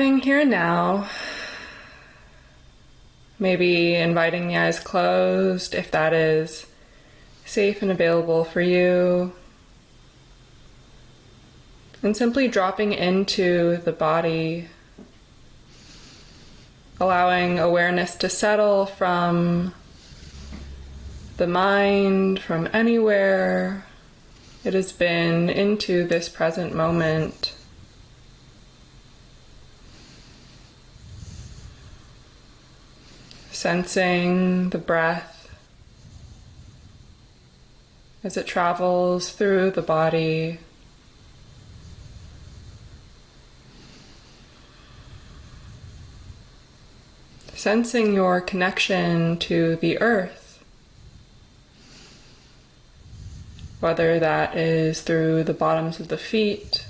arriving here and now, maybe inviting the eyes closed if that is safe and available for you, and simply dropping into the body, allowing awareness to settle from the mind, from anywhere it has been, into this present moment. Sensing the breath as it travels through the body. Sensing your connection to the earth, whether that is through the bottoms of the feet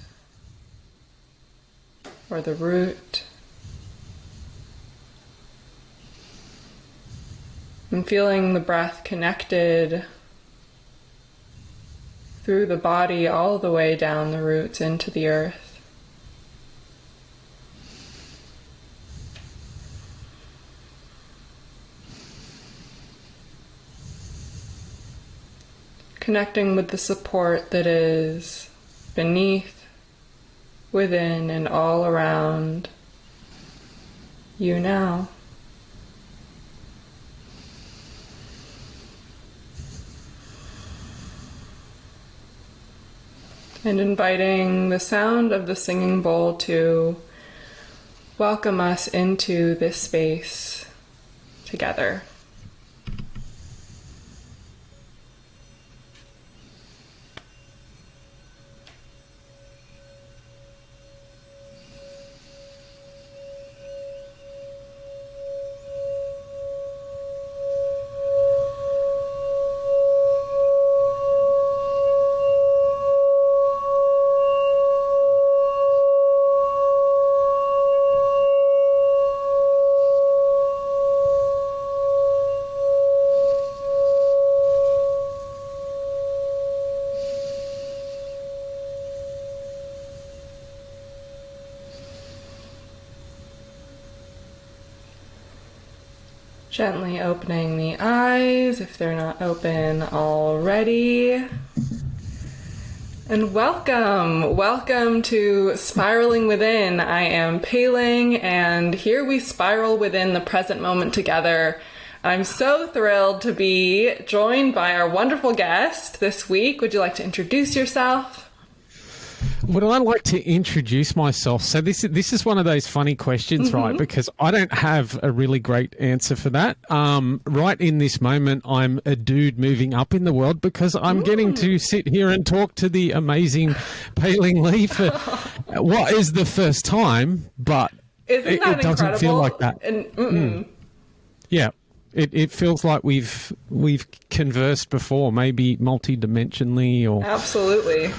or the root. And feeling the breath connected through the body all the way down the roots into the earth. Connecting with the support that is beneath, within, and all around you now. And inviting the sound of the singing bowl to welcome us into this space together. Gently opening the eyes if they're not open already. And welcome to Spiraling Within. I am Pei-Ling, and here we spiral within the present moment together. I'm so thrilled to be joined by our wonderful guest this week. Would you like to introduce yourself? Would I like to introduce myself? So this is one of those funny questions, right? Because I don't have a really great answer for that. Right in this moment, I'm a dude moving up in the world because I'm getting to sit here and talk to the amazing Pei-Ling Lee for what is the first time, but Isn't that it doesn't feel like that. Yeah. It feels like we've conversed before, maybe multidimensionally or Absolutely.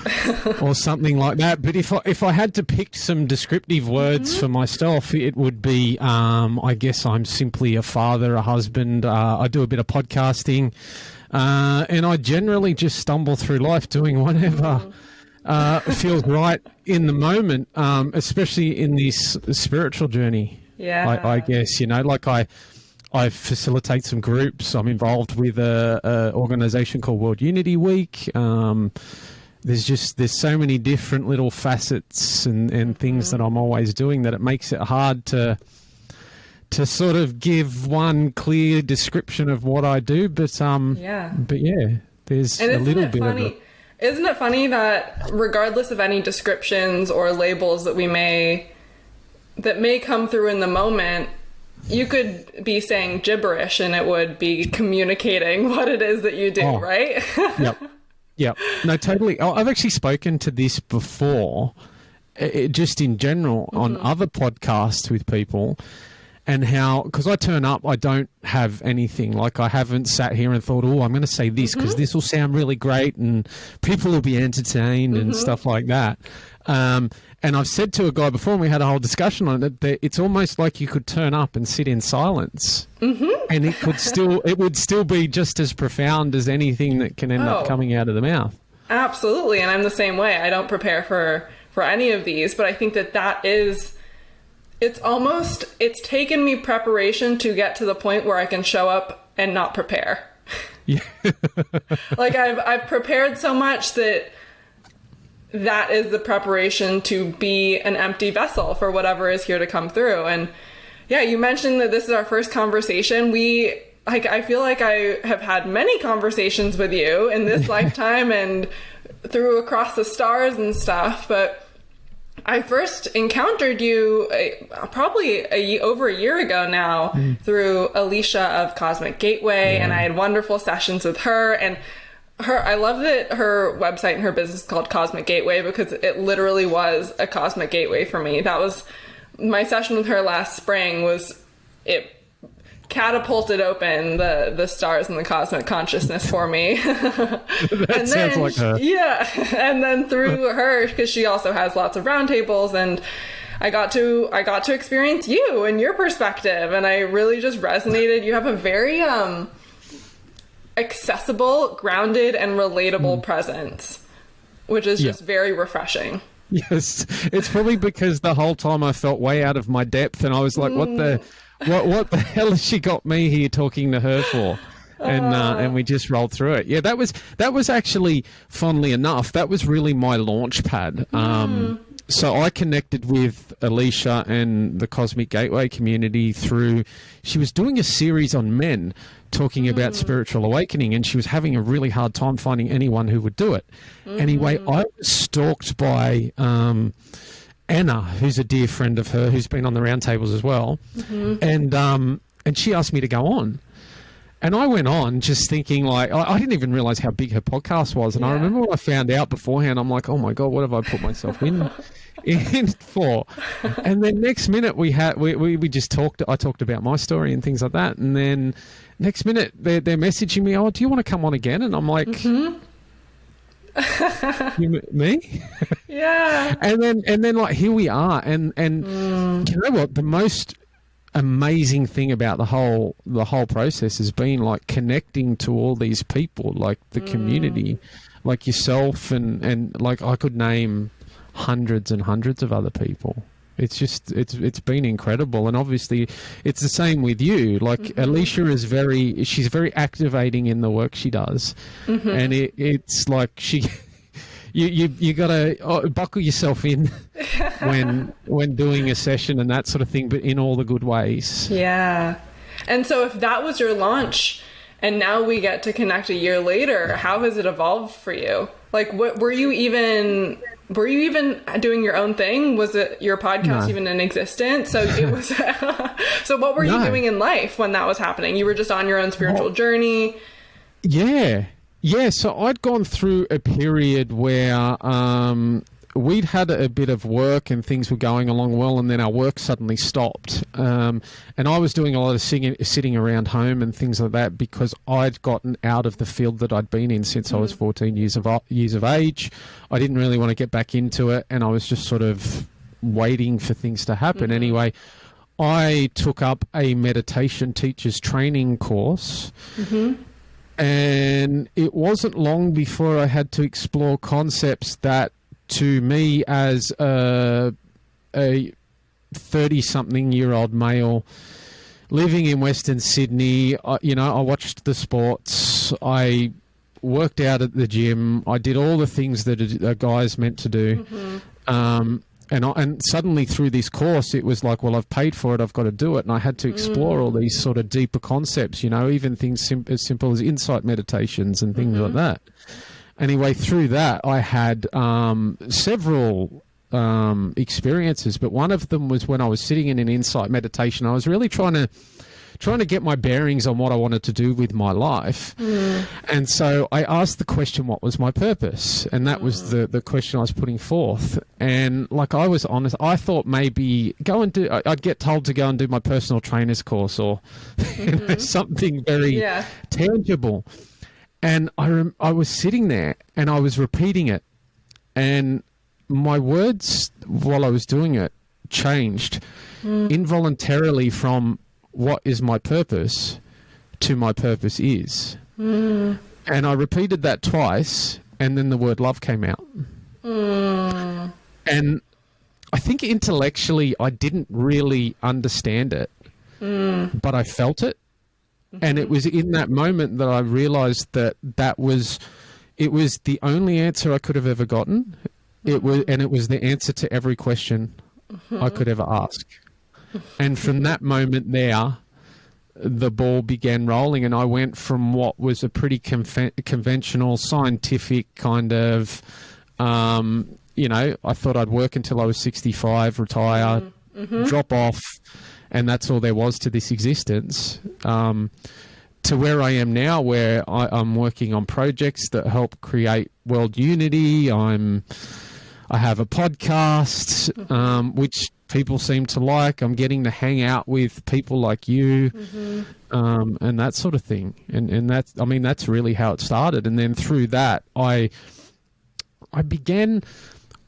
or something like that. But if I had to pick some descriptive words for myself, it would be I guess I'm simply a father, a husband. I do a bit of podcasting, and I generally just stumble through life doing whatever feels right in the moment, especially in this spiritual journey. Yeah. I guess, like I facilitate some groups. I'm involved with a organization called World Unity Week. There's so many different little facets and things that I'm always doing that it makes it hard to sort of give one clear description of what I do. But yeah, there's a little bit of it. Isn't it funny that regardless of any descriptions or labels that may come through in the moment, you could be saying gibberish and it would be communicating what it is that you do, right? Yep. No, totally. I've actually spoken to this before, just in general, on other podcasts with people, and how, because I turn up, I don't have anything. Like, I haven't sat here and thought, I'm going to say this because this will sound really great and people will be entertained and stuff like that. And I've said to a guy before, and we had a whole discussion on it, that it's almost like you could turn up and sit in silence, and it would still be just as profound as anything that can end up coming out of the mouth. Absolutely, and I'm the same way. I don't prepare for any of these, but I think that is it's taken me preparation to get to the point where I can show up and not prepare. Yeah. Like I've prepared so much that is the preparation to be an empty vessel for whatever is here to come through. And yeah, you mentioned that this is our first conversation. I feel like I have had many conversations with you in this lifetime and through across the stars and stuff, but I first encountered you probably over a year ago now through Alicia of Cosmic Gateway, and I had wonderful sessions with her. And I love that her website and her business is called Cosmic Gateway, because it literally was a cosmic gateway for me. That was my session with her last spring. It catapulted open the stars and the cosmic consciousness for me. That sounds like her. Yeah. And then through her, because she also has lots of roundtables, and I got to experience you and your perspective, and I really just resonated. You have a very accessible, grounded, and relatable presence, which is just very refreshing. Yes. It's probably because the whole time I felt way out of my depth, and I was like, what the hell has she got me here talking to her for? And we just rolled through it. Yeah, that was actually, funnily enough, that was really my launch pad. So I connected with Alicia and the Cosmic Gateway community through, she was doing a series on men talking about spiritual awakening, and she was having a really hard time finding anyone who would do it. Anyway, I was stalked by Anna, who's a dear friend of her, who's been on the roundtables as well. And she asked me to go on. And I went on just thinking, like, I didn't even realize how big her podcast was. And I remember when I found out beforehand, I'm like, oh my God, what have I put myself in for? And then next minute we just talked, I talked about my story and things like that. And then next minute they're messaging me, oh, do you want to come on again? And I'm like, me? Yeah. And then like, here we are. And you know what? The most amazing thing about the whole process has been like connecting to all these people, like the community, like yourself, and like I could name hundreds and hundreds of other people. It's just it's been incredible. And obviously it's the same with you. Like Alicia is she's very activating in the work she does. And it's like you gotta buckle yourself in when doing a session and that sort of thing, but in all the good ways. Yeah. And so if that was your launch and now we get to connect a year later, how has it evolved for you? Like, what were you even doing your own thing? Was it your podcast even in existence? So it was so what were you doing in life when that was happening? You were just on your own spiritual journey? Yeah, so I'd gone through a period where we'd had a bit of work and things were going along well, and then our work suddenly stopped. And I was doing a lot of sitting around home and things like that because I'd gotten out of the field that I'd been in since I was 14 years of age. I didn't really want to get back into it, and I was just sort of waiting for things to happen. Anyway, I took up a meditation teacher's training course. And it wasn't long before I had to explore concepts that, to me as a 30-something-year-old male living in Western Sydney, I watched the sports, I worked out at the gym, I did all the things that a guy's meant to do. And suddenly through this course, it was like, well, I've paid for it, I've got to do it. And I had to explore all these sort of deeper concepts, even things as simple as insight meditations and things like that. Anyway, through that, I had several experiences, but one of them was when I was sitting in an insight meditation. I was really trying to get my bearings on what I wanted to do with my life. And so I asked the question, what was my purpose? And that was the question I was putting forth. And like, I was honest, I thought maybe I'd get told to go and do my personal trainer's course or something very tangible. And I was sitting there and I was repeating it, and my words while I was doing it changed involuntarily from what is my purpose to my purpose is. And I repeated that twice, and then the word love came out. And I think intellectually I didn't really understand it, but I felt it. And it was in that moment that I realized that it was the only answer I could have ever gotten. It was the answer to every question I could ever ask. And from that moment there, the ball began rolling, and I went from what was a pretty conventional scientific kind of, I thought I'd work until I was 65, retire, drop off, and that's all there was to this existence, to where I am now, where I'm working on projects that help create world unity. I have a podcast, which people seem to like. I'm getting to hang out with people like you, and that sort of thing. And that's really how it started. And then through that, I began.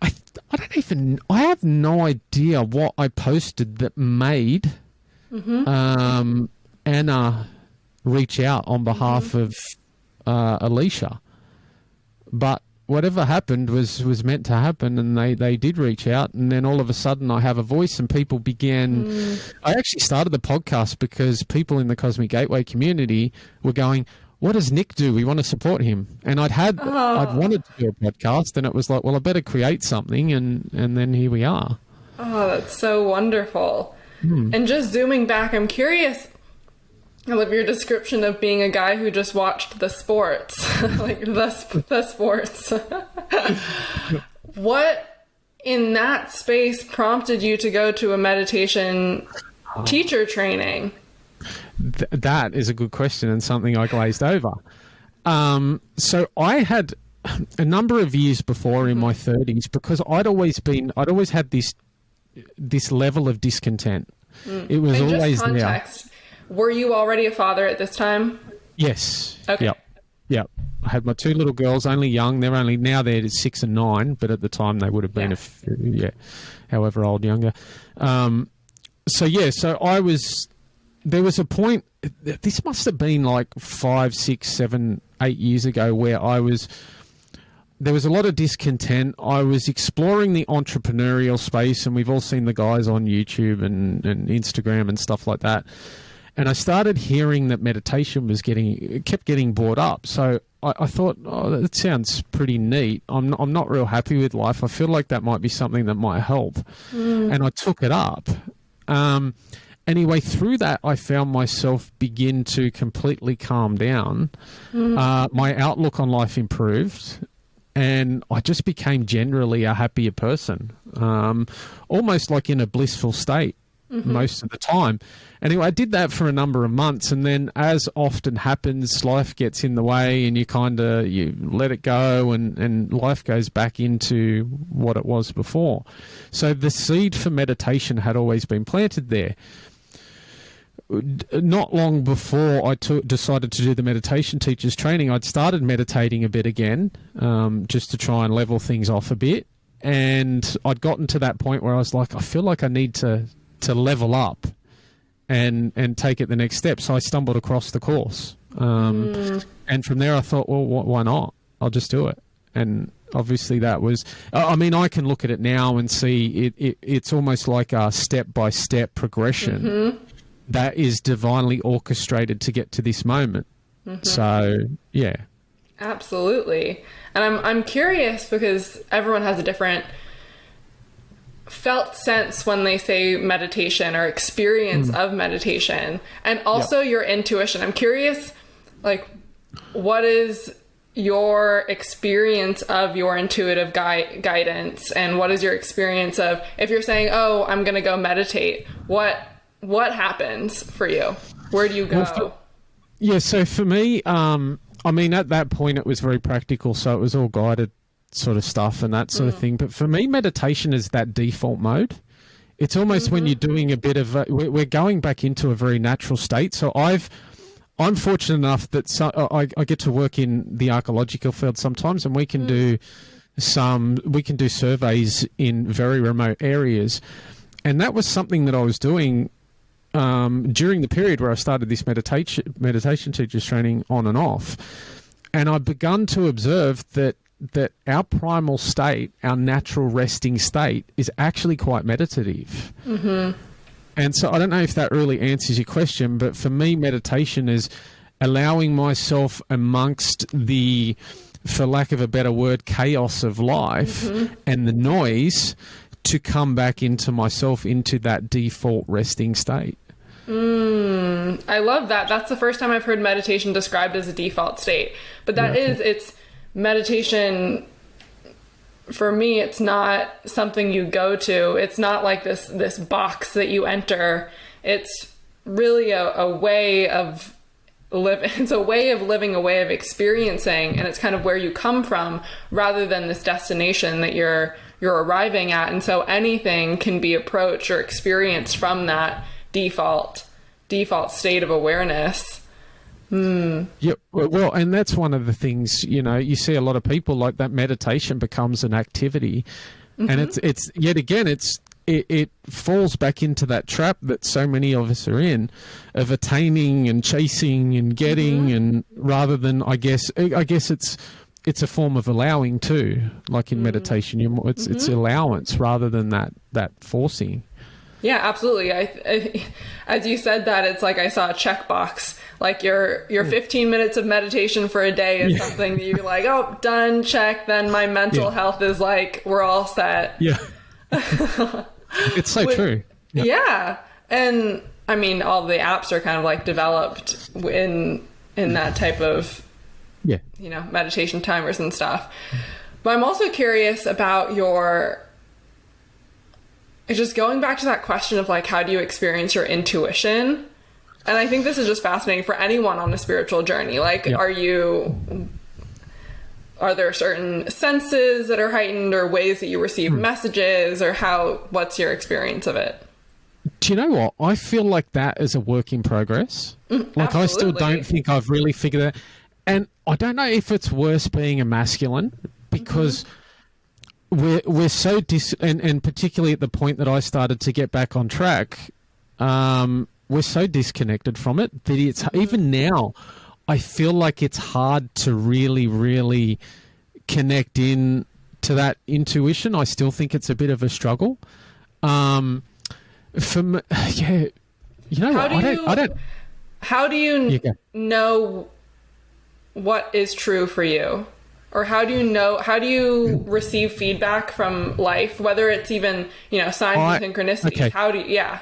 I have no idea what I posted that made Anna reach out on behalf of Alicia, but whatever happened was meant to happen, and they did reach out, and then all of a sudden I have a voice, and people began. I actually started the podcast because people in the Cosmic Gateway community were going, "What does Nick do? We want to support him." And I'd wanted to do a podcast, and it was like, well, I better create something, and then here we are. Oh, that's so wonderful. And just zooming back, I'm curious. I love your description of being a guy who just watched the sports, like the sports. What in that space prompted you to go to a meditation teacher training? That is a good question, and something I glazed over. So I had a number of years before in my 30s, because I'd always had this level of discontent. It was and always just context, there. Were you already a father at this time? Yes. Okay. Yep. I had my two little girls, only young. Now they're 6 and 9, but at the time they would have been however old younger. So I was. There was a point. This must have been like 5, 6, 7, 8 years ago, where there was a lot of discontent. I was exploring the entrepreneurial space, and we've all seen the guys on YouTube and Instagram and stuff like that. And I started hearing that meditation kept getting brought up. So I thought, oh, that sounds pretty neat. I'm not real happy with life. I feel like that might be something that might help. And I took it up. Anyway, through that, I found myself begin to completely calm down. My outlook on life improved, and I just became generally a happier person, almost like in a blissful state most of the time. Anyway, I did that for a number of months, and then, as often happens, life gets in the way, and you let it go, and life goes back into what it was before. So the seed for meditation had always been planted there. Not long before I decided to do the meditation teachers training, I'd started meditating a bit again, just to try and level things off a bit. And I'd gotten to that point where I was like, I feel like I need to level up and take it the next step. So I stumbled across the course. And from there I thought, well, why not? I'll just do it. And obviously that was, I can look at it now and see it's almost like a step-by-step progression that is divinely orchestrated to get to this moment. So, yeah. Absolutely. And I'm curious, because everyone has a different felt sense when they say meditation or experience of meditation, and also your intuition. I'm curious, like, what is your experience of your intuitive guidance, and what is your experience of, if you're saying, oh, I'm going to go meditate, what happens for you? Where do you go? So for me, at that point it was very practical, so it was all guided sort of stuff and that sort of thing. But for me, meditation is that default mode. It's almost when you're doing a bit of we're going back into a very natural state. So I'm fortunate enough that I get to work in the archaeological field sometimes, and we can do surveys in very remote areas. And that was something that I was doing during the period where I started this meditation teachers training on and off. And I've begun to observe that that our primal state, our natural resting state, is actually quite meditative. Mm-hmm. And so I don't know if that really answers your question, but for me, meditation is allowing myself amongst the, for lack of a better word, chaos of life and the noise to come back into myself, into that default resting state. I love that. That's the first time I've heard meditation described as a default state. But that it's meditation. For me, it's not something you go to. It's not like this box that you enter. It's really a way of living. It's a way of living, a way of experiencing, and it's kind of where you come from rather than this destination that you're arriving at. And so anything can be approached or experienced from that default state of awareness. Yeah, well, and that's one of the things, you see a lot of people like that. Meditation becomes an activity, and it's yet again, it falls back into that trap that so many of us are in, of attaining and chasing and getting, and rather than, I guess it's a form of allowing too, like in meditation, it's allowance rather than that forcing. Yeah, absolutely. I, as you said that, it's like I saw a checkbox. Like your 15 minutes of meditation for a day is something that you're like, oh, done, check. Then my mental health is like, we're all set. Yeah. It's so true. Yeah. And I mean, all the apps are kind of like developed in that type of, meditation timers and stuff. But I'm also curious about just going back to that question of like, how do you experience your intuition? And I think this is just fascinating for anyone on a spiritual journey. Like, are there certain senses that are heightened or ways that you receive messages, or what's your experience of it? Do you know what? I feel like that is a work in progress. Like, absolutely. I still don't think I've really figured it out. And I don't know if it's worse being a masculine, because we're so and particularly at the point that I started to get back on track, we're so disconnected from it that it's even now, I feel like it's hard to really, really connect in to that intuition. I still think it's a bit of a struggle. For me, how do you know what is true for you? Or how do you receive feedback from life, whether it's even, signs and synchronicities? Okay.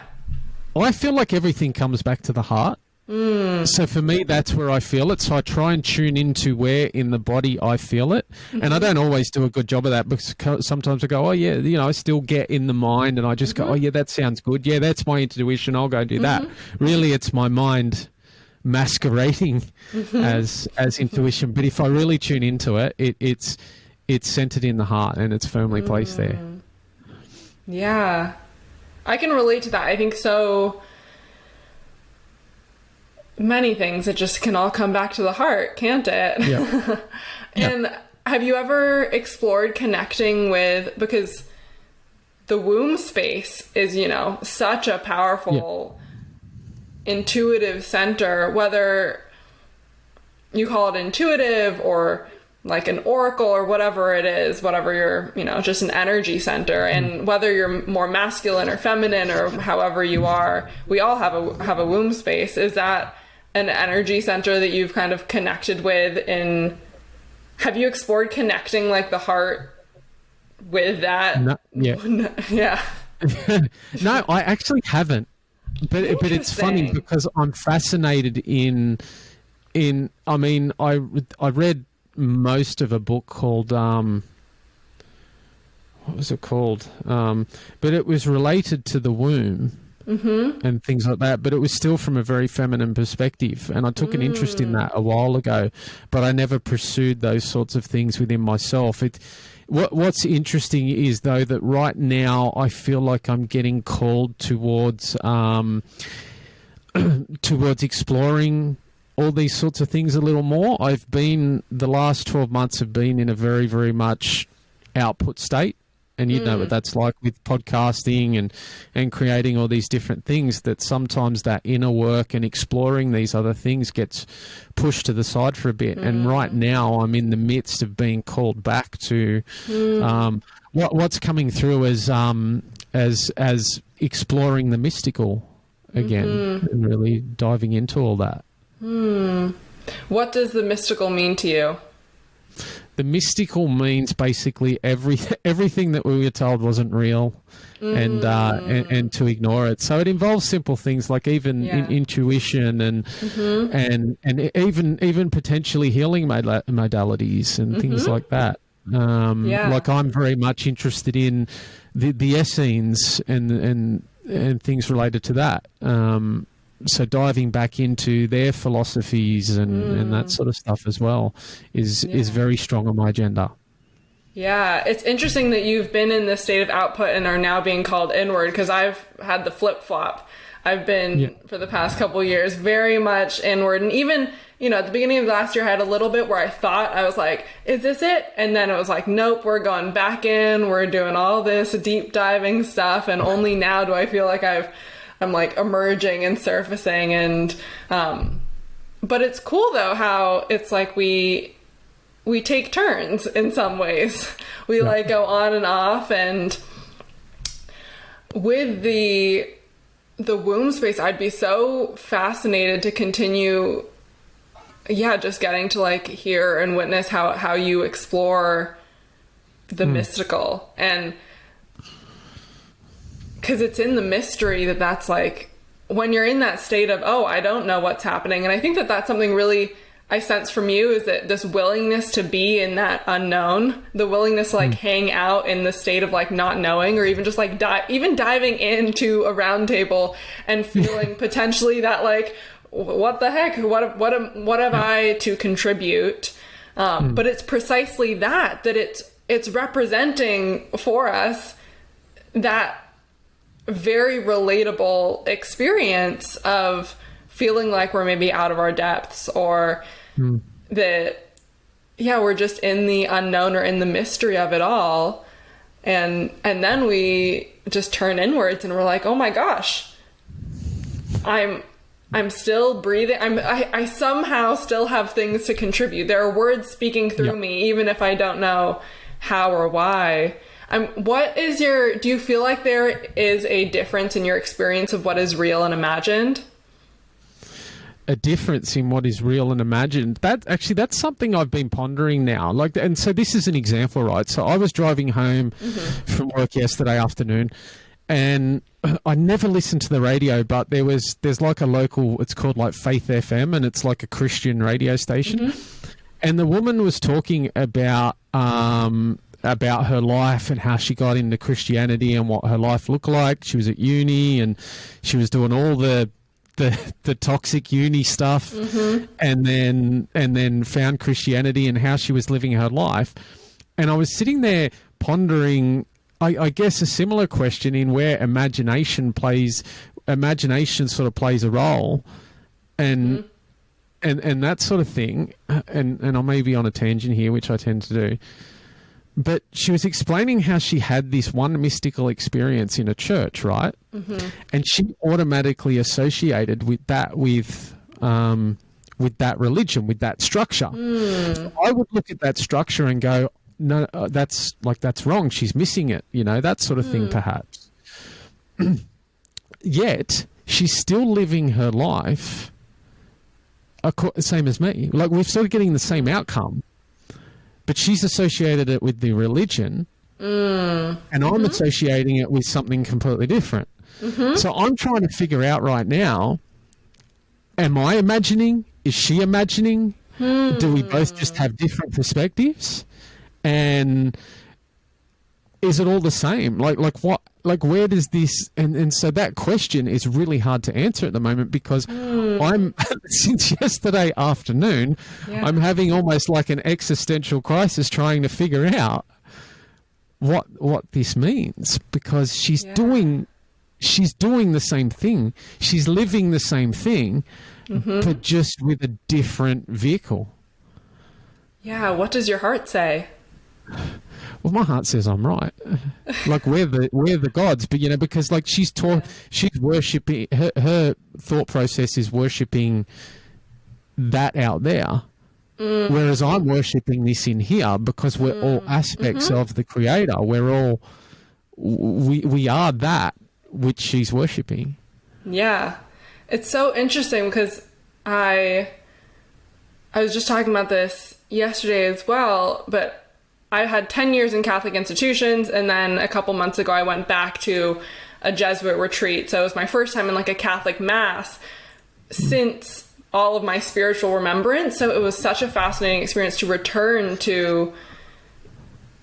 I feel like everything comes back to the heart. So for me, that's where I feel it. So I try and tune into where in the body I feel it. And I don't always do a good job of that, because sometimes I go, oh yeah, I still get in the mind and I just go, oh yeah, that sounds good. Yeah, that's my intuition. I'll go do that. Really, it's my mind masquerading as intuition. But if I really tune into it, it's centered in the heart and it's firmly placed there. Yeah, I can relate to that. I think so many things, it just can all come back to the heart, can't it? Yeah. And have you ever explored connecting with, because the womb space is, such a powerful intuitive center, whether you call it intuitive or like an oracle or whatever it is, whatever you're, just an energy center, and whether you're more masculine or feminine or however you are, we all have a womb space. Is that an energy center that you've kind of connected with? Have you explored connecting like the heart with that? No, yeah. No, I actually haven't. But it's funny because I'm fascinated in I mean, I read most of a book called what was it called? But it was related to the womb and things like that. But it was still from a very feminine perspective, and I took an interest in that a while ago. But I never pursued those sorts of things within myself. What's interesting is, though, that right now I feel like I'm getting called towards exploring all these sorts of things a little more. The last 12 months have been in a very, very much output state. And you know what that's like with podcasting and creating all these different things, that sometimes that inner work and exploring these other things gets pushed to the side for a bit. And right now I'm in the midst of being called back to what's coming through as exploring the mystical again, and really diving into all that. What does the mystical mean to you? The mystical means basically everything that we were told wasn't real, and to ignore it. So it involves simple things like even intuition and even potentially healing modalities and things like that. Like I'm very much interested in the Essenes and things related to that. So diving back into their philosophies and that sort of stuff as well is very strong on my agenda. Yeah, it's interesting that you've been in this state of output and are now being called inward, because I've had the flip-flop. I've been, for the past couple of years, very much inward. And even, at the beginning of last year, I had a little bit where I thought, I was like, is this it? And then it was like, nope, we're going back in. We're doing all this deep diving stuff. And only now do I feel like I'm like emerging and surfacing. And, but it's cool though, how it's like we take turns in some ways. We like go on and off. And with the womb space, I'd be so fascinated to continue, just getting to like hear and witness how you explore the mystical. And because it's in the mystery that's like, when you're in that state of, oh, I don't know what's happening. And I think that's something really I sense from you, is that this willingness to be in that unknown, the willingness to like hang out in the state of like not knowing, or even just like even diving into a round table and feeling potentially that like, what the heck, what have I to contribute? But it's precisely that it's representing for us that very relatable experience of feeling like we're maybe out of our depths, or that, we're just in the unknown or in the mystery of it all. And then we just turn inwards and we're like, oh my gosh, I'm still breathing. I somehow still have things to contribute. There are words speaking through me, even if I don't know how or why. Do you feel like there is a difference in your experience of what is real and imagined? A difference in what is real and imagined. That's something I've been pondering now. And so this is an example, right? So I was driving home from work yesterday afternoon, and I never listened to the radio, but there's like a local, it's called like Faith FM, and it's like a Christian radio station. And the woman was talking about her life and how she got into Christianity and what her life looked like. She was at uni and she was doing all the toxic uni stuff, and then found Christianity and how she was living her life. And I was sitting there pondering, I guess, a similar question in where imagination sort of plays a role, and that sort of thing. And I may be on a tangent here, which I tend to do. But she was explaining how she had this one mystical experience in a church, right? And she automatically associated with that with that religion, with that structure. So I would look at that structure and go, no, that's wrong. She's missing it, that sort of thing, perhaps. Yet she's still living her life same as me. Like, we're sort of getting the same outcome. But she's associated it with the religion, and I'm associating it with something completely different. So I'm trying to figure out right now, am I imagining? Is she imagining? Do we both just have different perspectives? And is it all the same? Like what? Like, where does this? And so that question is really hard to answer at the moment, because I'm since yesterday afternoon, I'm having almost like an existential crisis trying to figure out what this means, because she's doing the same thing, she's living the same thing, but just with a different vehicle. Yeah. What does your heart say? well, my heart says I'm right. Like we're the gods, but because like she's worshipping, her thought process is worshipping that out there. Whereas I'm worshipping this in here because we're all aspects of the Creator. We're all, we are that which she's worshipping. Yeah. It's so interesting because I was just talking about this yesterday as well, but I had 10 years in Catholic institutions, and then a couple months ago I went back to a Jesuit retreat. So it was my first time in like a Catholic mass since all of my spiritual remembrance. So it was such a fascinating experience to return to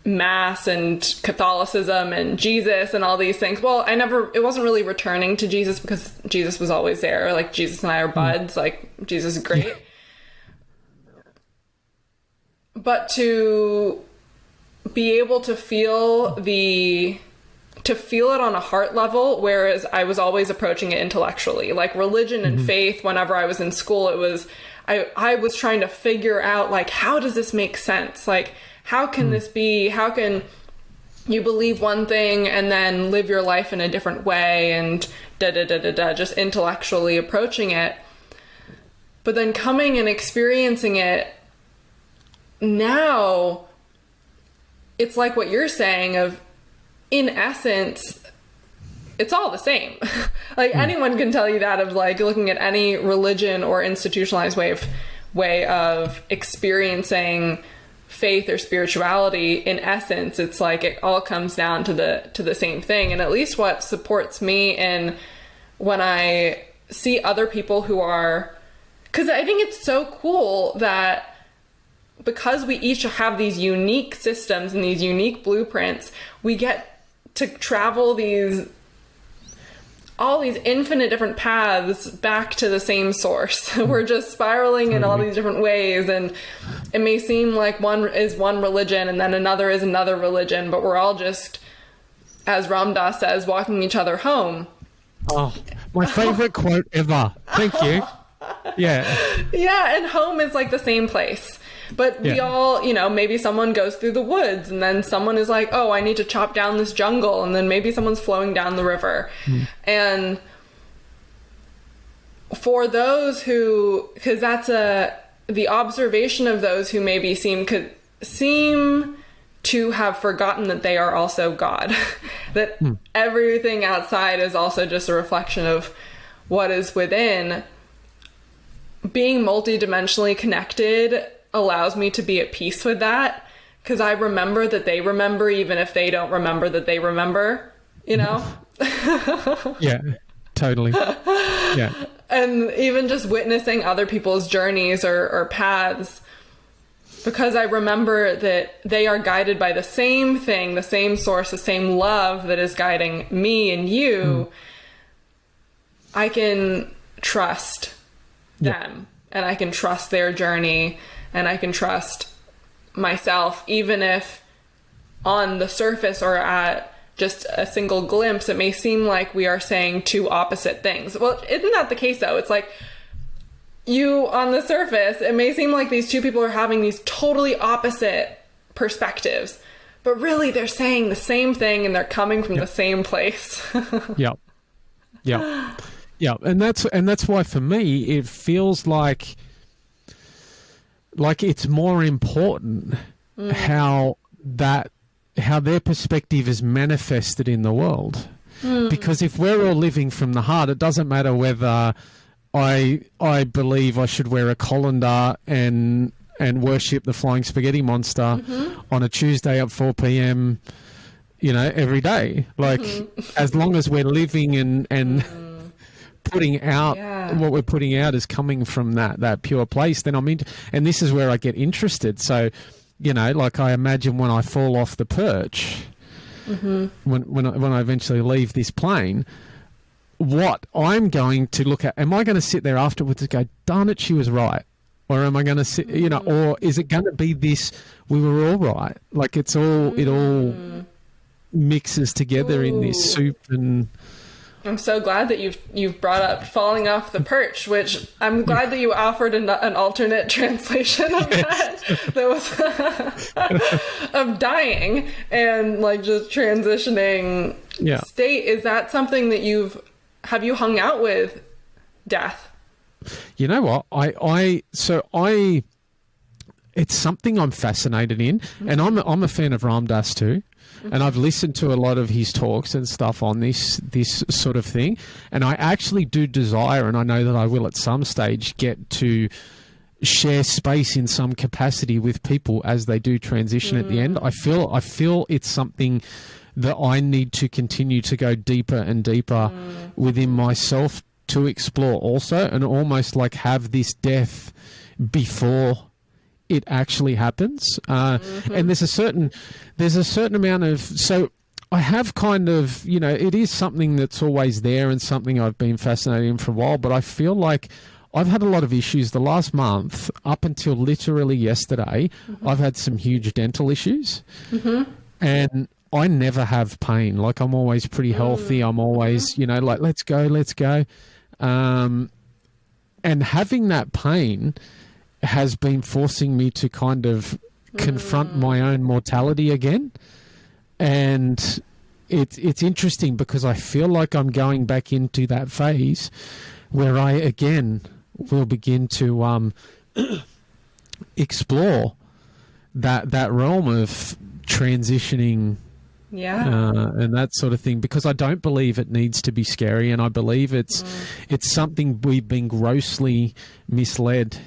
mass and Catholicism and Jesus and all these things. Well, it wasn't really returning to Jesus because Jesus was always there. Like Jesus and I are buds, like Jesus is great. But to be able to feel it on a heart level, whereas I was always approaching it intellectually. Like religion and faith, whenever I was in school, I was trying to figure out, like, how does this make sense? Like, how can this be? How can you believe one thing and then live your life in a different way, and just intellectually approaching it. But then coming and experiencing it now, it's like what you're saying of, in essence, it's all the same. Like anyone can tell you that, of like looking at any religion or institutionalized way of experiencing faith or spirituality. In essence, it's like it all comes down to the same thing. And at least what supports me in when I see other people who are, because I think it's so cool that because we each have these unique systems and these unique blueprints, we get to travel all these infinite different paths back to the same source. We're just spiraling in all these different ways, and it may seem like one is one religion and then another is another religion, but we're all just, as Ram Dass says, walking each other home. Oh, my favorite quote ever. Thank you. Yeah. Yeah, and home is like the same place. But we all, maybe someone goes through the woods, and then someone is like, oh, I need to chop down this jungle. And then maybe someone's flowing down the river. And for those who, because that's the observation of those who maybe seem to have forgotten that they are also God, that everything outside is also just a reflection of what is within. Being multidimensionally connected allows me to be at peace with that, because I remember that they remember, even if they don't remember that they remember, Yeah, totally. Yeah. And even just witnessing other people's journeys or paths, because I remember that they are guided by the same thing, the same source, the same love that is guiding me and you, I can trust them, and I can trust their journey, and I can trust myself, even if on the surface or at just a single glimpse, it may seem like we are saying two opposite things. Well, isn't that the case though? It's like on the surface, it may seem like these two people are having these totally opposite perspectives, but really they're saying the same thing and they're coming from the same place. Yep. And that's why for me, it feels like it's more important how their perspective is manifested in the world. Because if we're all living from the heart, it doesn't matter whether I believe I should wear a colander and worship the flying spaghetti monster on a Tuesday at 4 p.m. Every day. Like as long as we're living and putting out what we're putting out is coming from that pure place, then and this is where I get interested. So, like I imagine when I fall off the perch, when I eventually leave this plane, what I'm going to look at, am I going to sit there afterwards and go, darn it, she was right? Or am I going to sit, or is it going to be this, we were all right? Like it all mixes together in this soup, and I'm so glad that you've brought up falling off the perch, which I'm glad that you offered an alternate translation of that was of dying and like just transitioning state. Is that something that have you hung out with death? You know what? It's something I'm fascinated in, and I'm a fan of Ram Dass too. And I've listened to a lot of his talks and stuff on this sort of thing. And I actually do desire, and I know that I will at some stage, get to share space in some capacity with people as they do transition at the end. I feel it's something that I need to continue to go deeper and deeper within myself to explore also, and almost like have this death before it actually happens. And there's a certain amount of, so I have kind of, it is something that's always there and something I've been fascinated in for a while, but I feel like I've had a lot of issues the last month up until literally yesterday. I've had some huge dental issues and I never have pain. Like I'm always pretty healthy. I'm always, like, let's go. And having that pain has been forcing me to kind of confront my own mortality again. And it's interesting because I feel like I'm going back into that phase where I again will begin to explore that realm of transitioning and that sort of thing, because I don't believe it needs to be scary, and I believe it's something we've been grossly misled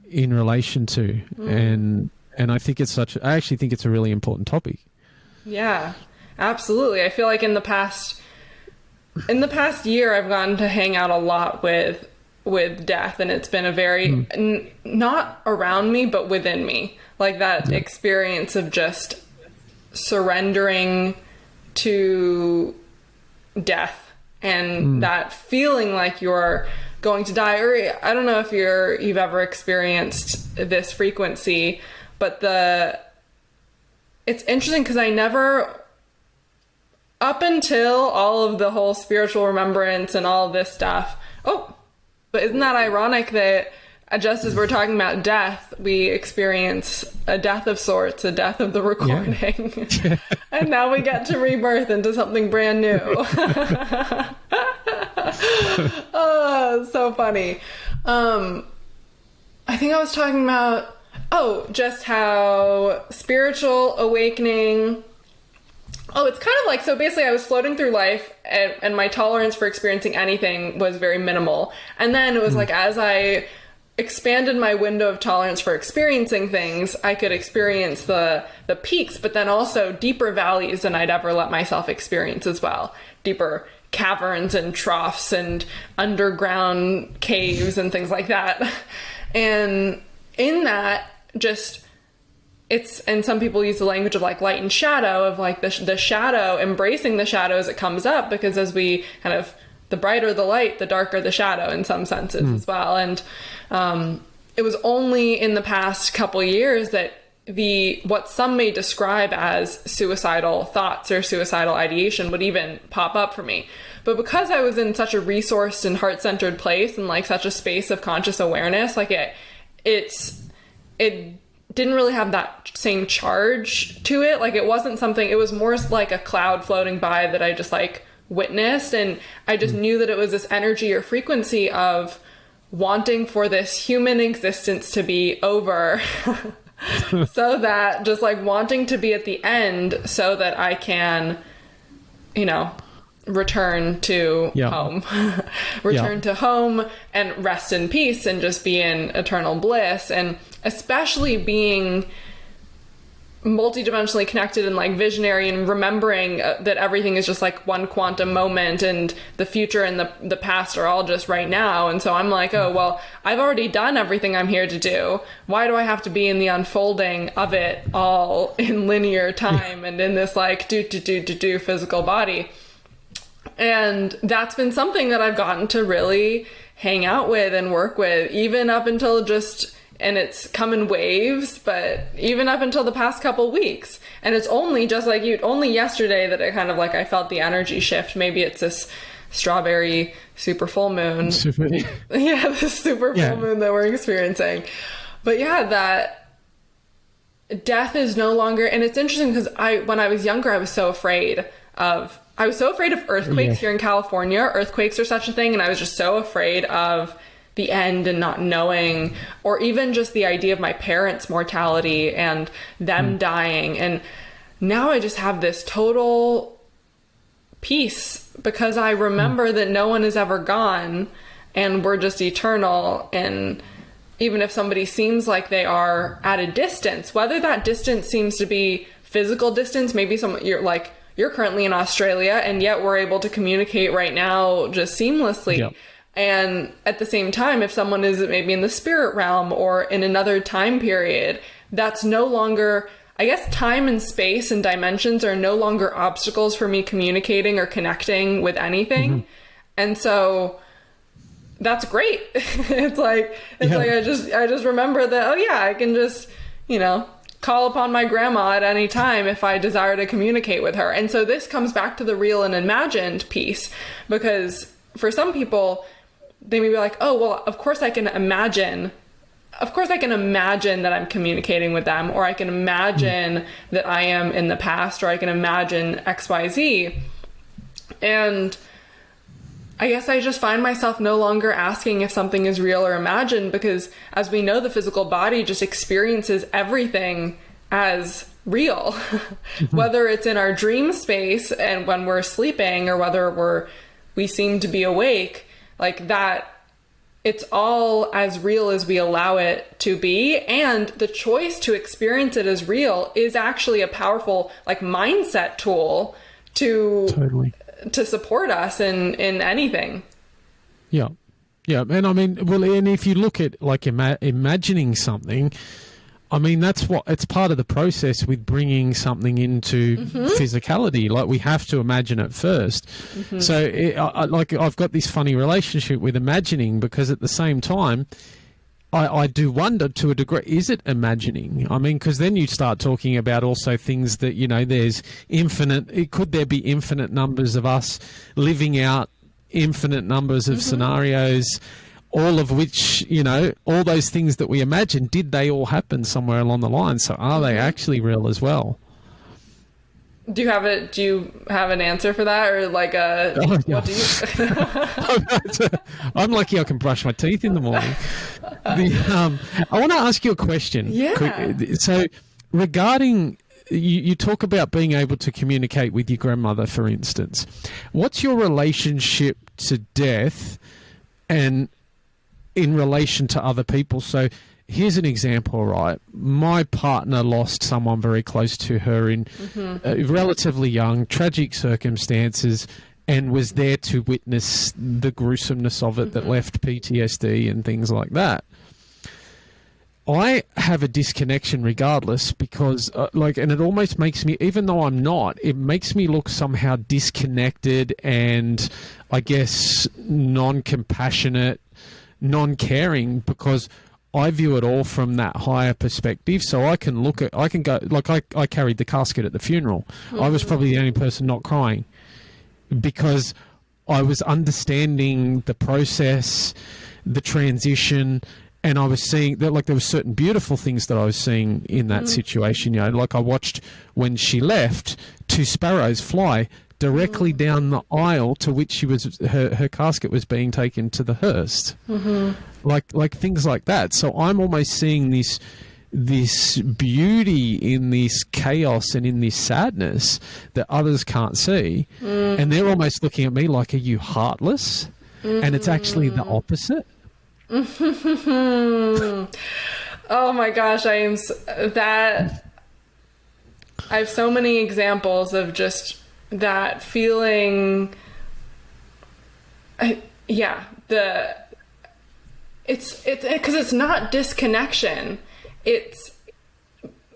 in relation to, and I think I actually think it's a really important topic. Yeah, absolutely. I feel like in the past year, I've gotten to hang out a lot with death, and it's been a very not around me, but within me, like that experience of just surrendering to death and that feeling like you're going to die. Or I don't know if you've ever experienced this frequency, but it's interesting because I never, up until all of the whole spiritual remembrance and all of this stuff. But isn't that ironic that just as we're talking about death, we experience a death of sorts, a death of the recording. Yeah. And now we get to rebirth into something brand new. Oh, so funny. I think I was talking about, just how spiritual awakening. It's kind of like, so basically I was floating through life and my tolerance for experiencing anything was very minimal. And then it was like, as I expanded my window of tolerance for experiencing things, I could experience the peaks, but then also deeper valleys than I'd ever let myself experience as well. Deeper caverns and troughs and underground caves and things like that. And in that, and some people use the language of like light and shadow, of like the shadow, embracing the shadow as it comes up, because as we kind of, the brighter the light, the darker the shadow in some senses as well. And it was only in the past couple years that what some may describe as suicidal thoughts or suicidal ideation would even pop up for me. But because I was in such a resourced and heart-centered place and like such a space of conscious awareness, like it didn't really have that same charge to it. Like it wasn't something, it was more like a cloud floating by that I just like witnessed. And I just knew that it was this energy or frequency of wanting for this human existence to be over. So that just like wanting to be at the end so that I can, return to home, to home and rest in peace and just be in eternal bliss. And especially being multidimensionally connected and like visionary and remembering that everything is just like one quantum moment and the future and the past are all just right now. And so I'm like, I've already done everything I'm here to do. Why do I have to be in the unfolding of it all in linear time and in this like do physical body? And that's been something that I've gotten to really hang out with and work with, even up until and it's come in waves, but even up until the past couple weeks. And it's only just like only yesterday that it kind of like, I felt the energy shift. Maybe it's this strawberry super full moon. Yeah, the super Yeah. full moon that we're experiencing. But yeah, that death is no longer, and it's interesting because when I was younger, I was so afraid of earthquakes here in California. Earthquakes are such a thing, and I was just so afraid of the end and not knowing, or even just the idea of my parents' mortality and them dying. And now I just have this total peace because I remember that no one is ever gone and we're just eternal. And even if somebody seems like they are at a distance, whether that distance seems to be physical distance, maybe you're currently in Australia and yet we're able to communicate right now just seamlessly. Yep. And at the same time, if someone is maybe in the spirit realm or in another time period, that's no longer, I guess, time and space and dimensions are no longer obstacles for me communicating or connecting with anything. Mm-hmm. And so that's great. It's like I just remember that, oh yeah, I can just, call upon my grandma at any time if I desire to communicate with her. And so this comes back to the real and imagined piece, because for some people, they may be like, oh, well, of course I can imagine that I'm communicating with them, or I can imagine that I am in the past, or I can imagine XYZ. And I guess I just find myself no longer asking if something is real or imagined, because as we know, the physical body just experiences everything as real, whether it's in our dream space and when we're sleeping, or whether we seem to be awake, like that. It's all as real as we allow it to be. And the choice to experience it as real is actually a powerful mindset tool to support us in anything. Yeah. Yeah. And I mean, and if you look at imagining something, I mean, it's part of the process with bringing something into physicality. Like, we have to imagine it first. Mm-hmm. So I've got this funny relationship with imagining, because at the same time, I do wonder to a degree, is it imagining? I mean, because then you start talking about also things that, there's could there be infinite numbers of us living out infinite numbers of scenarios, all of which, all those things that we imagine, did they all happen somewhere along the line? So are they actually real as well? Do you have an answer for that, or what do you? I'm lucky I can brush my teeth in the morning. I want to ask you a question. Yeah. So regarding, you talk about being able to communicate with your grandmother, for instance. What's your relationship to death and in relation to other people? So here's an example, right? My partner lost someone very close to her in relatively young, tragic circumstances, and was there to witness the gruesomeness of it that left PTSD and things like that. I have a disconnection regardless, because and it almost makes me, even though I'm not, it makes me look somehow disconnected and I guess non-compassionate, non-caring, because I view it all from that higher perspective. So I can go, I carried the casket at the funeral. I was probably the only person not crying, because I was understanding the process, the transition, and I was seeing that, there were certain beautiful things that I was seeing in that situation. I watched when she left 2 sparrows fly directly down the aisle to which her casket was being taken to the hearse. Like things like that. So I'm almost seeing this beauty in this chaos and in this sadness that others can't see. And they're almost looking at me like, are you heartless? And it's actually the opposite. Oh my gosh, I have so many examples of just that feeling. It's because it's not disconnection. It's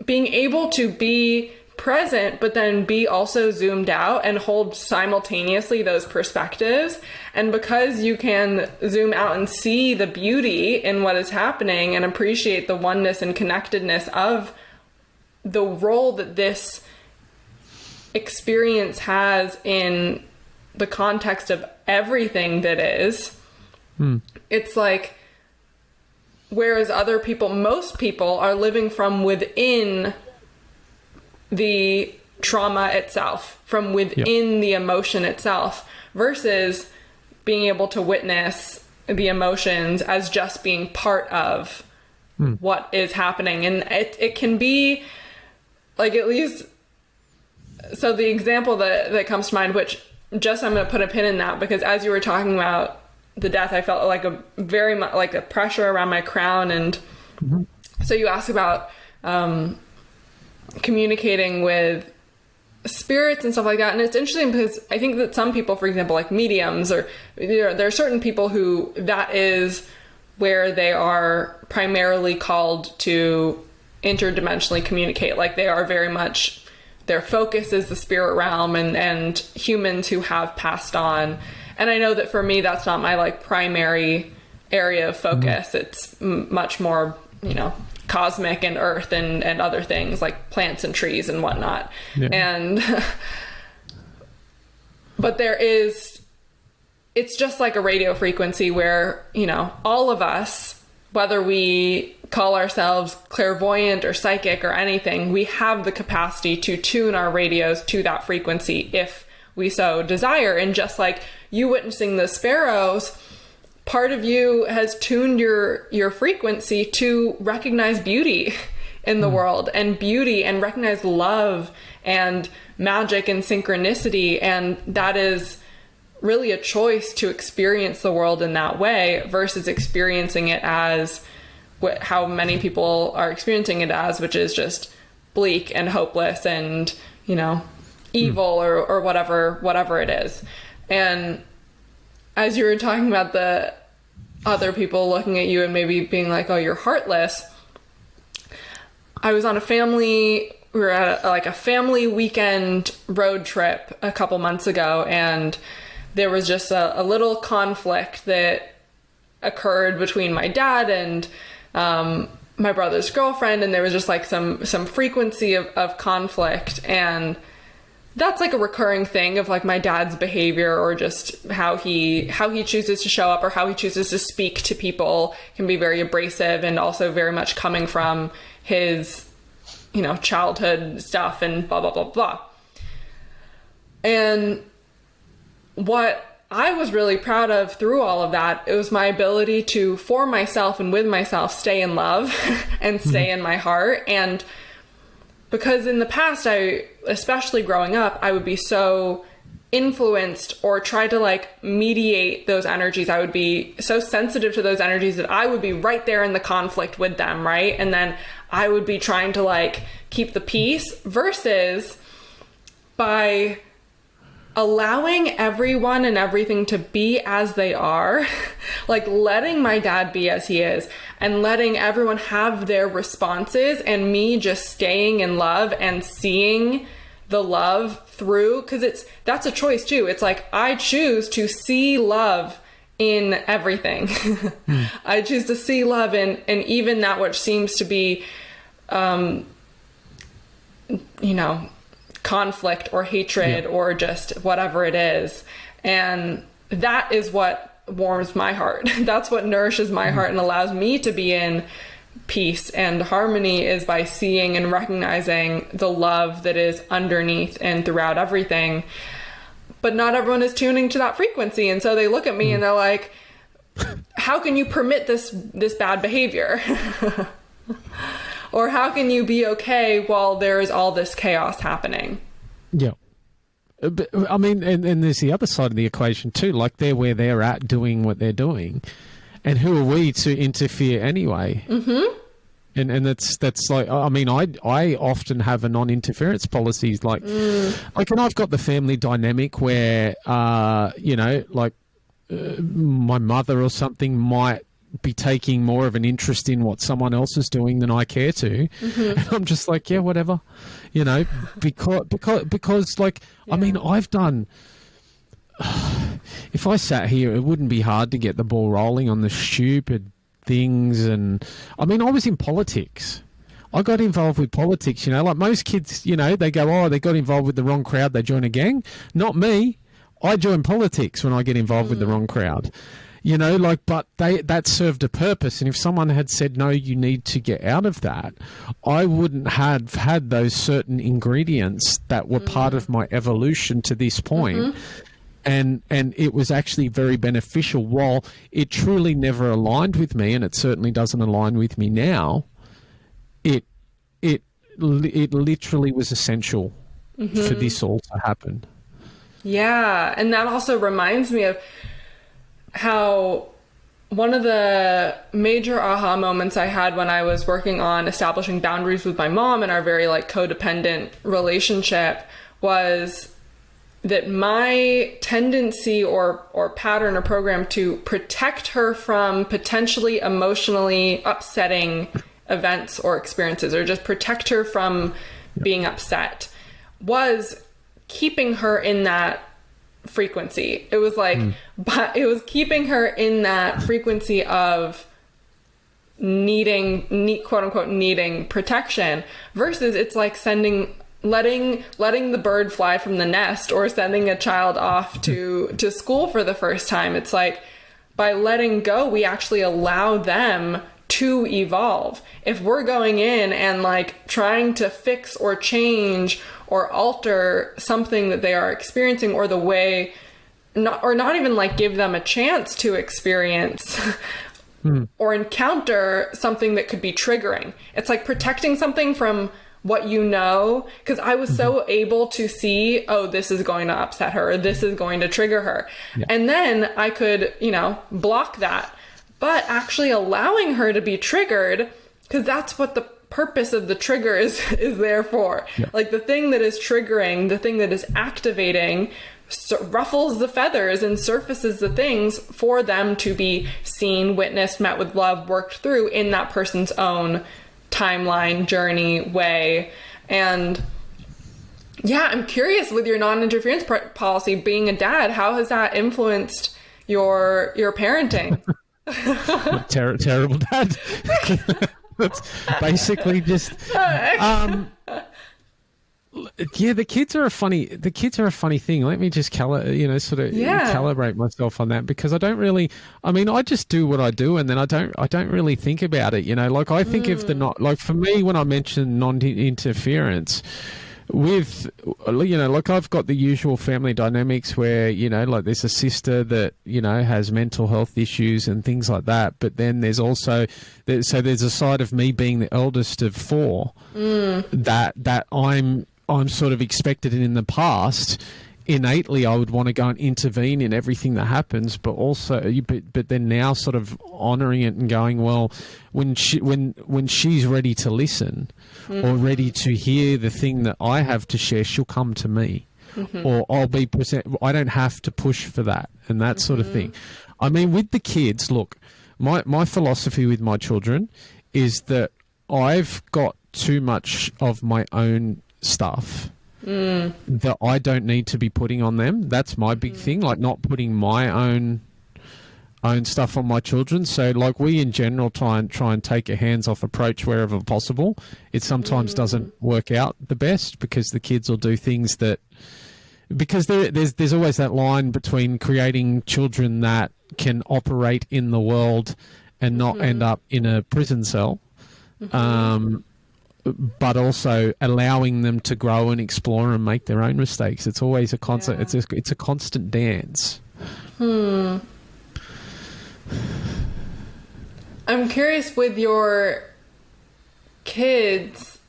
being able to be present, but then be also zoomed out and hold simultaneously those perspectives. And because you can zoom out and see the beauty in what is happening and appreciate the oneness and connectedness of the role that this experience has in the context of everything that is. It's like, whereas other people, most people are living from within the trauma itself, from within the emotion itself, versus being able to witness the emotions as just being part of what is happening. And it can be like, at least, so the example that comes to mind, which just, I'm going to put a pin in that, because as you were talking about the death, I felt like a very much like a pressure around my crown. And so you asked about communicating with spirits and stuff like that. And it's interesting because I think that some people, for example, like mediums, or there are certain people who that is where they are primarily called to interdimensionally communicate. Like, they are very much, their focus is the spirit realm and humans who have passed on. And I know that for me, that's not my like primary area of focus. It's much more, you know, cosmic and earth and other things like plants and trees and whatnot. And but it's just like a radio frequency where, you know, all of us, whether we call ourselves clairvoyant or psychic or anything, we have the capacity to tune our radios to that frequency if we so desire. And just like you witnessing the sparrows, part of you has tuned your frequency to recognize beauty in the world, and beauty, and recognize love and magic and synchronicity. And that is really a choice to experience the world in that way versus experiencing it as how many people are experiencing it as, which is just bleak and hopeless and, you know, evil or whatever it is. And as you were talking about the other people looking at you and maybe being like, oh, you're heartless, I was on we were at a family weekend road trip a couple months ago, and there was just a little conflict that occurred between my dad and my brother's girlfriend, and there was just like some frequency of conflict. And that's like a recurring thing of like my dad's behavior, or just how he chooses to show up or how he chooses to speak to people can be very abrasive, and also very much coming from his, you know, childhood stuff and blah, blah, blah, blah. And what I was really proud of through all of that, it was my ability to, for myself and with myself, stay in love and stay in my heart. And because in the past, especially growing up, I would be so influenced or try to like mediate those energies. I would be so sensitive to those energies that I would be right there in the conflict with them, right? And then I would be trying to like keep the peace, versus by allowing everyone and everything to be as they are, like letting my dad be as he is and letting everyone have their responses, and me just staying in love and seeing the love through, because that's a choice too. It's like, I choose to see love in everything. I choose to see love in even that which seems to be, you know, conflict or hatred or just whatever it is. And that is what warms my heart. That's what nourishes my heart and allows me to be in peace and harmony, is by seeing and recognizing the love that is underneath and throughout everything. But not everyone is tuning to that frequency. And so they look at me and they're like, how can you permit this bad behavior? Or how can you be okay while there is all this chaos happening? Yeah. But, I mean, and there's the other side of the equation too. Like, they're where they're at doing what they're doing. And who are we to interfere anyway? Mm-hmm. And that's like, I mean, I often have a non-interference policies, like, and I've got the family dynamic where, you know, like my mother or something might be taking more of an interest in what someone else is doing than I care to. And I'm just like, yeah, whatever, you know, because like, I mean, I've done, if I sat here, it wouldn't be hard to get the ball rolling on the stupid things. And I mean, I was in politics. I got involved with politics, you know, like most kids, you know, they go, oh, they got involved with the wrong crowd, they join a gang. Not me. I join politics when I get involved with the wrong crowd. You know, like, but that served a purpose. And if someone had said, no, you need to get out of that, I wouldn't have had those certain ingredients that were part of my evolution to this point. And it was actually very beneficial. While it truly never aligned with me, and it certainly doesn't align with me now, it literally was essential for this all to happen. Yeah. And that also reminds me of how one of the major aha moments I had when I was working on establishing boundaries with my mom and our very like codependent relationship was that my tendency or pattern or program to protect her from potentially emotionally upsetting events or experiences, or just protect her from being upset, was keeping her in that frequency. It was like, but it was keeping her in that frequency of quote unquote needing protection, versus it's like letting the bird fly from the nest, or sending a child off to school for the first time. It's like, by letting go, we actually allow them to evolve. If we're going in and like trying to fix or change or alter something that they are experiencing, or the way, not even like give them a chance to experience or encounter something that could be triggering. It's like protecting something from what you know, because I was so able to see, oh, this is going to upset her, or this is going to trigger her. Yeah. And then I could, block that. But actually allowing her to be triggered, because that's what the purpose of the trigger is there for. Yeah. Like the thing that is triggering, the thing that is activating, ruffles the feathers and surfaces the things for them to be seen, witnessed, met with love, worked through in that person's own timeline, journey, way. And yeah, I'm curious, with your non-interference policy, being a dad, how has that influenced your parenting? Terrible dad. That's basically just the kids are a funny thing. Let me just calibrate myself on that, because I just do what I do, and then I don't really think about it, like I think of for me, when I mention non-interference with, like I've got the usual family dynamics where, like there's a sister that, has mental health issues and things like that. But then there's also, there's a side of me being the eldest of four that I'm sort of expected in the past. Innately, I would want to go and intervene in everything that happens, but also, but then now sort of honoring it and going, well, when she's ready to listen or ready to hear the thing that I have to share, she'll come to me, or I'll be present. I don't have to push for that and that sort of thing. I mean, with the kids, look, my philosophy with my children is that I've got too much of my own stuff that I don't need to be putting on them. That's my big thing, like not putting my own stuff on my children. So like we in general try and take a hands-off approach wherever possible. It sometimes doesn't work out the best, because the kids will do things that, because there's always that line between creating children that can operate in the world and not end up in a prison cell, but also allowing them to grow and explore and make their own mistakes. It's always a constant. Yeah. It's a constant dance. I'm curious, with your kids,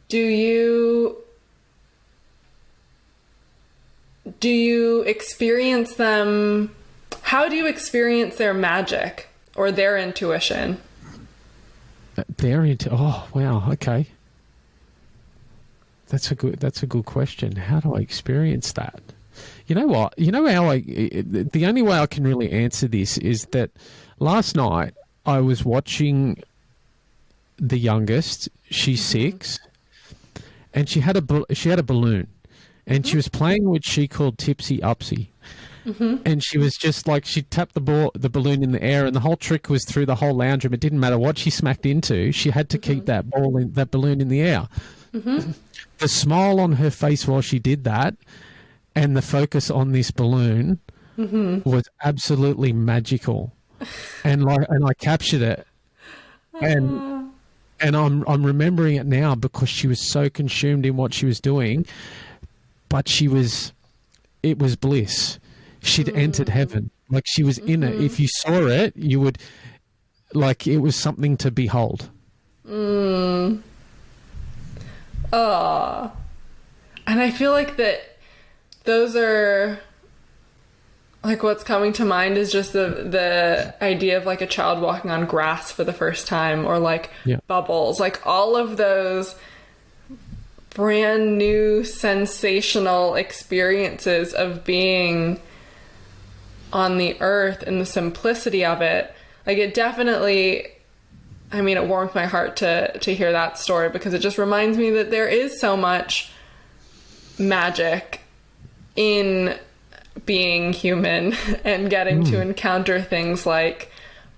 do you experience them? How do you experience their magic or their intuition? Oh wow, okay. That's a good question. How do I experience that? You know what? You know how the only way I can really answer this is that last night I was watching the youngest. She's 6, and she had a balloon, and she was playing what she called tipsy upsy. And she was just like, she tapped the balloon in the air, and the whole trick was through the whole lounge room. It didn't matter what she smacked into, she had to keep that balloon in the air. The smile on her face while she did that and the focus on this balloon was absolutely magical. And I captured it. And I'm remembering it now because she was so consumed in what she was doing, but it was bliss. She'd entered heaven. Like, she was in it. If you saw it, you would, like, it was something to behold. And I feel like that those are, like, what's coming to mind is just the idea of, like, a child walking on grass for the first time, or, like, bubbles. Like, all of those brand new sensational experiences of being on the earth and the simplicity of it. Like, it definitely, I mean, it warmed my heart to hear that story, because it just reminds me that there is so much magic in being human and getting to encounter things like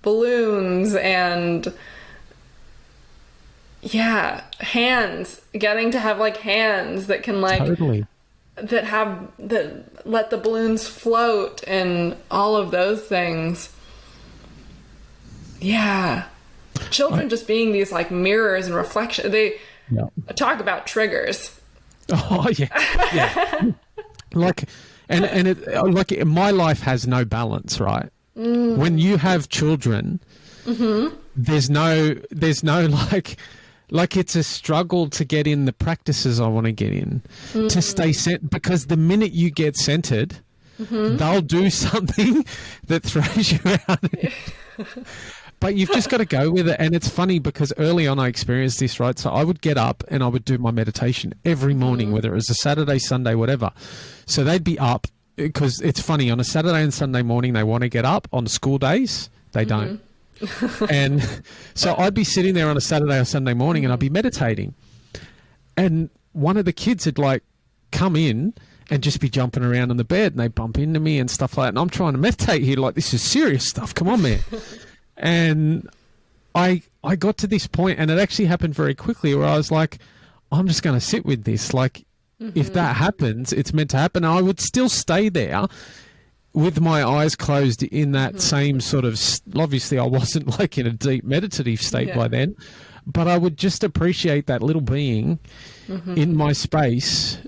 balloons and hands, getting to have, like, hands that can, like, Totally. that let the balloons float and all of those things. Yeah. Children just being these, like, mirrors and reflection. They talk about triggers. Oh, yeah. Like, and it, like, my life has no balance, right? When you have children, there's no like it's a struggle to get in the practices I want to get in, to stay centered, because the minute you get centered, they'll do something that throws you out. But you've just got to go with it. And it's funny because early on I experienced this, right? So I would get up and I would do my meditation every morning, whether it was a Saturday, Sunday, whatever. So they'd be up, because it's funny, on a Saturday and Sunday morning, they want to get up. On school days, they don't. And so I'd be sitting there on a Saturday or Sunday morning and I'd be meditating. And one of the kids had, like, come in and just be jumping around on the bed, and they bump into me and stuff like that. And I'm trying to meditate here, like, this is serious stuff. Come on, man. And I got to this point, and it actually happened very quickly, where I was like, I'm just going to sit with this. Like, if that happens, it's meant to happen. I would still stay there with my eyes closed in that same sort of, obviously I wasn't, like, in a deep meditative state by then, but I would just appreciate that little being in my space,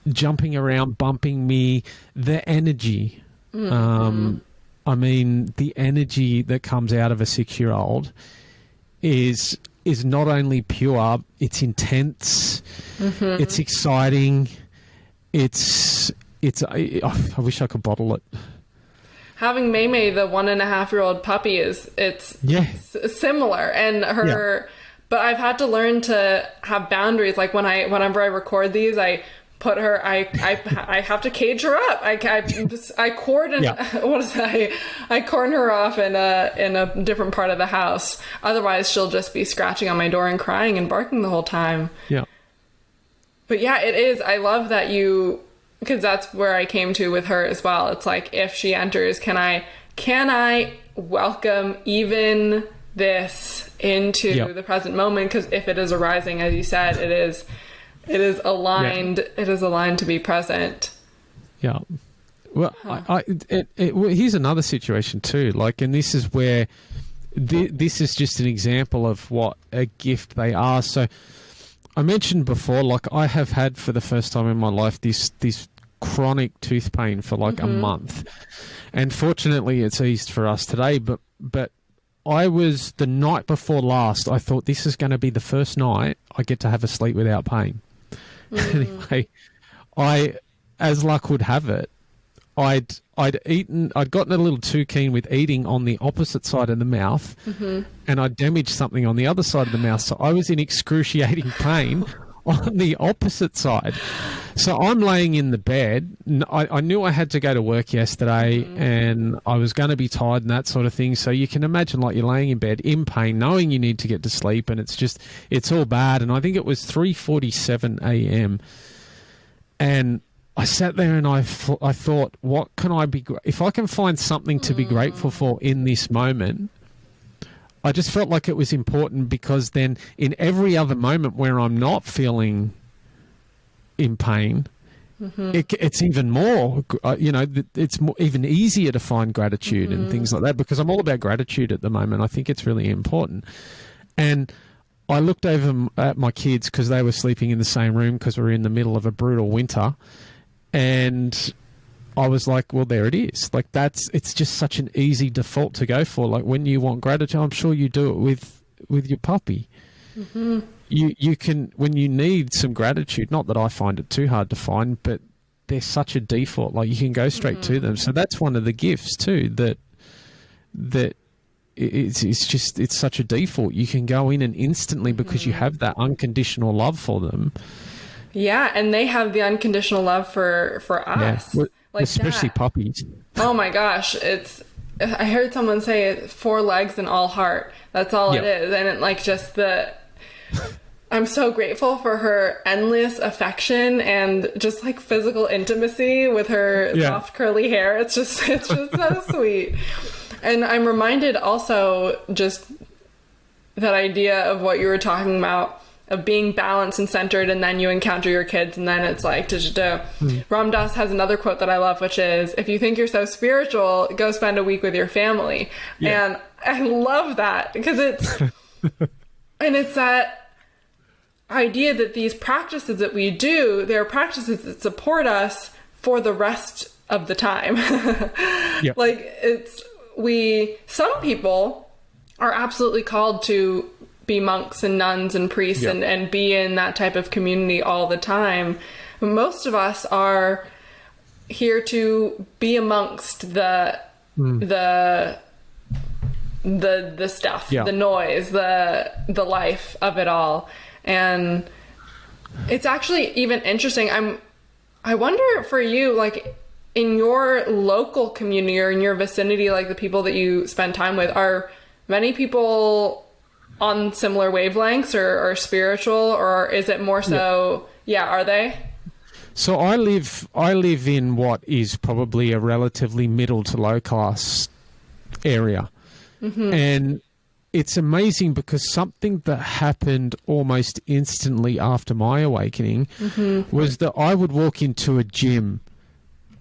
jumping around, bumping me, the energy. I mean, the energy that comes out of a 6-year-old is not only pure, it's intense, it's exciting, I wish I could bottle it. Having Maymay, the 1.5-year-old puppy, it's similar, and her, but I've had to learn to have boundaries. Like, whenever I record these, I put her, I have to cage her up. I cordon, I cordon her off in a different part of the house. Otherwise, she'll just be scratching on my door and crying and barking the whole time. Yeah. But yeah, it is. I love that because that's where I came to with her as well. It's like, if she enters, can I welcome even this into the present moment? Because if it is arising, as you said, it is aligned. It is aligned to be present. Yeah. Well, here's another situation too. Like, and this is where this is just an example of what a gift they are. So I mentioned before, like, I have had for the first time in my life this chronic tooth pain for like a month, and fortunately it's eased for us today. But I was, the night before last, I thought, this is going to be the first night I get to have a sleep without pain. Anyway, as luck would have it, I'd gotten a little too keen with eating on the opposite side of the mouth, and I damaged something on the other side of the mouth. So I was in excruciating pain on the opposite side. So I'm laying in the bed. I knew I had to go to work yesterday, and I was going to be tired and that sort of thing. So you can imagine, like, you're laying in bed in pain, knowing you need to get to sleep, and it's all bad. And I think it was 3:47 a.m. And I sat there and I thought, what can I be, if I can find something to be grateful for in this moment? I just felt like it was important, because then in every other moment where I'm not feeling in pain, it's even more, it's even easier to find gratitude and things like that, because I'm all about gratitude at the moment. I think it's really important. And I looked over at my kids because they were sleeping in the same room because we were in the middle of a brutal winter. And I was like, well, there it is. Like, it's just such an easy default to go for. Like, when you want gratitude, I'm sure you do it with your puppy. You can, when you need some gratitude, not that I find it too hard to find, but they're such a default. Like, you can go straight to them. So that's one of the gifts too, that it's such a default. You can go in and instantly, because you have that unconditional love for them. Yeah, and they have the unconditional love for us. Yeah. Like, especially puppies. Oh my gosh, I heard someone say it, 4 legs and all heart. That's all it is. And it, like, just I'm so grateful for her endless affection and just like physical intimacy with her soft curly hair. It's just so sweet. And I'm reminded also just that idea of what you were talking about, of being balanced and centered, and then you encounter your kids, and then it's like, Ram Dass has another quote that I love, which is, if you think you're so spiritual, go spend a week with your family. And I love that, because it's and it's that idea that these practices that we do, they're practices that support us for the rest of the time. Like, some people are absolutely called to be monks and nuns and priests and be in that type of community all the time. But most of us are here to be amongst the stuff, the noise, the life of it all. And it's actually even interesting. I wonder for you, like, in your local community or in your vicinity, like the people that you spend time with, are many people on similar wavelengths or spiritual, or is it more so? Are they? So I live in what is probably a relatively middle to low class area. And it's amazing, because something that happened almost instantly after my awakening was that I would walk into a gym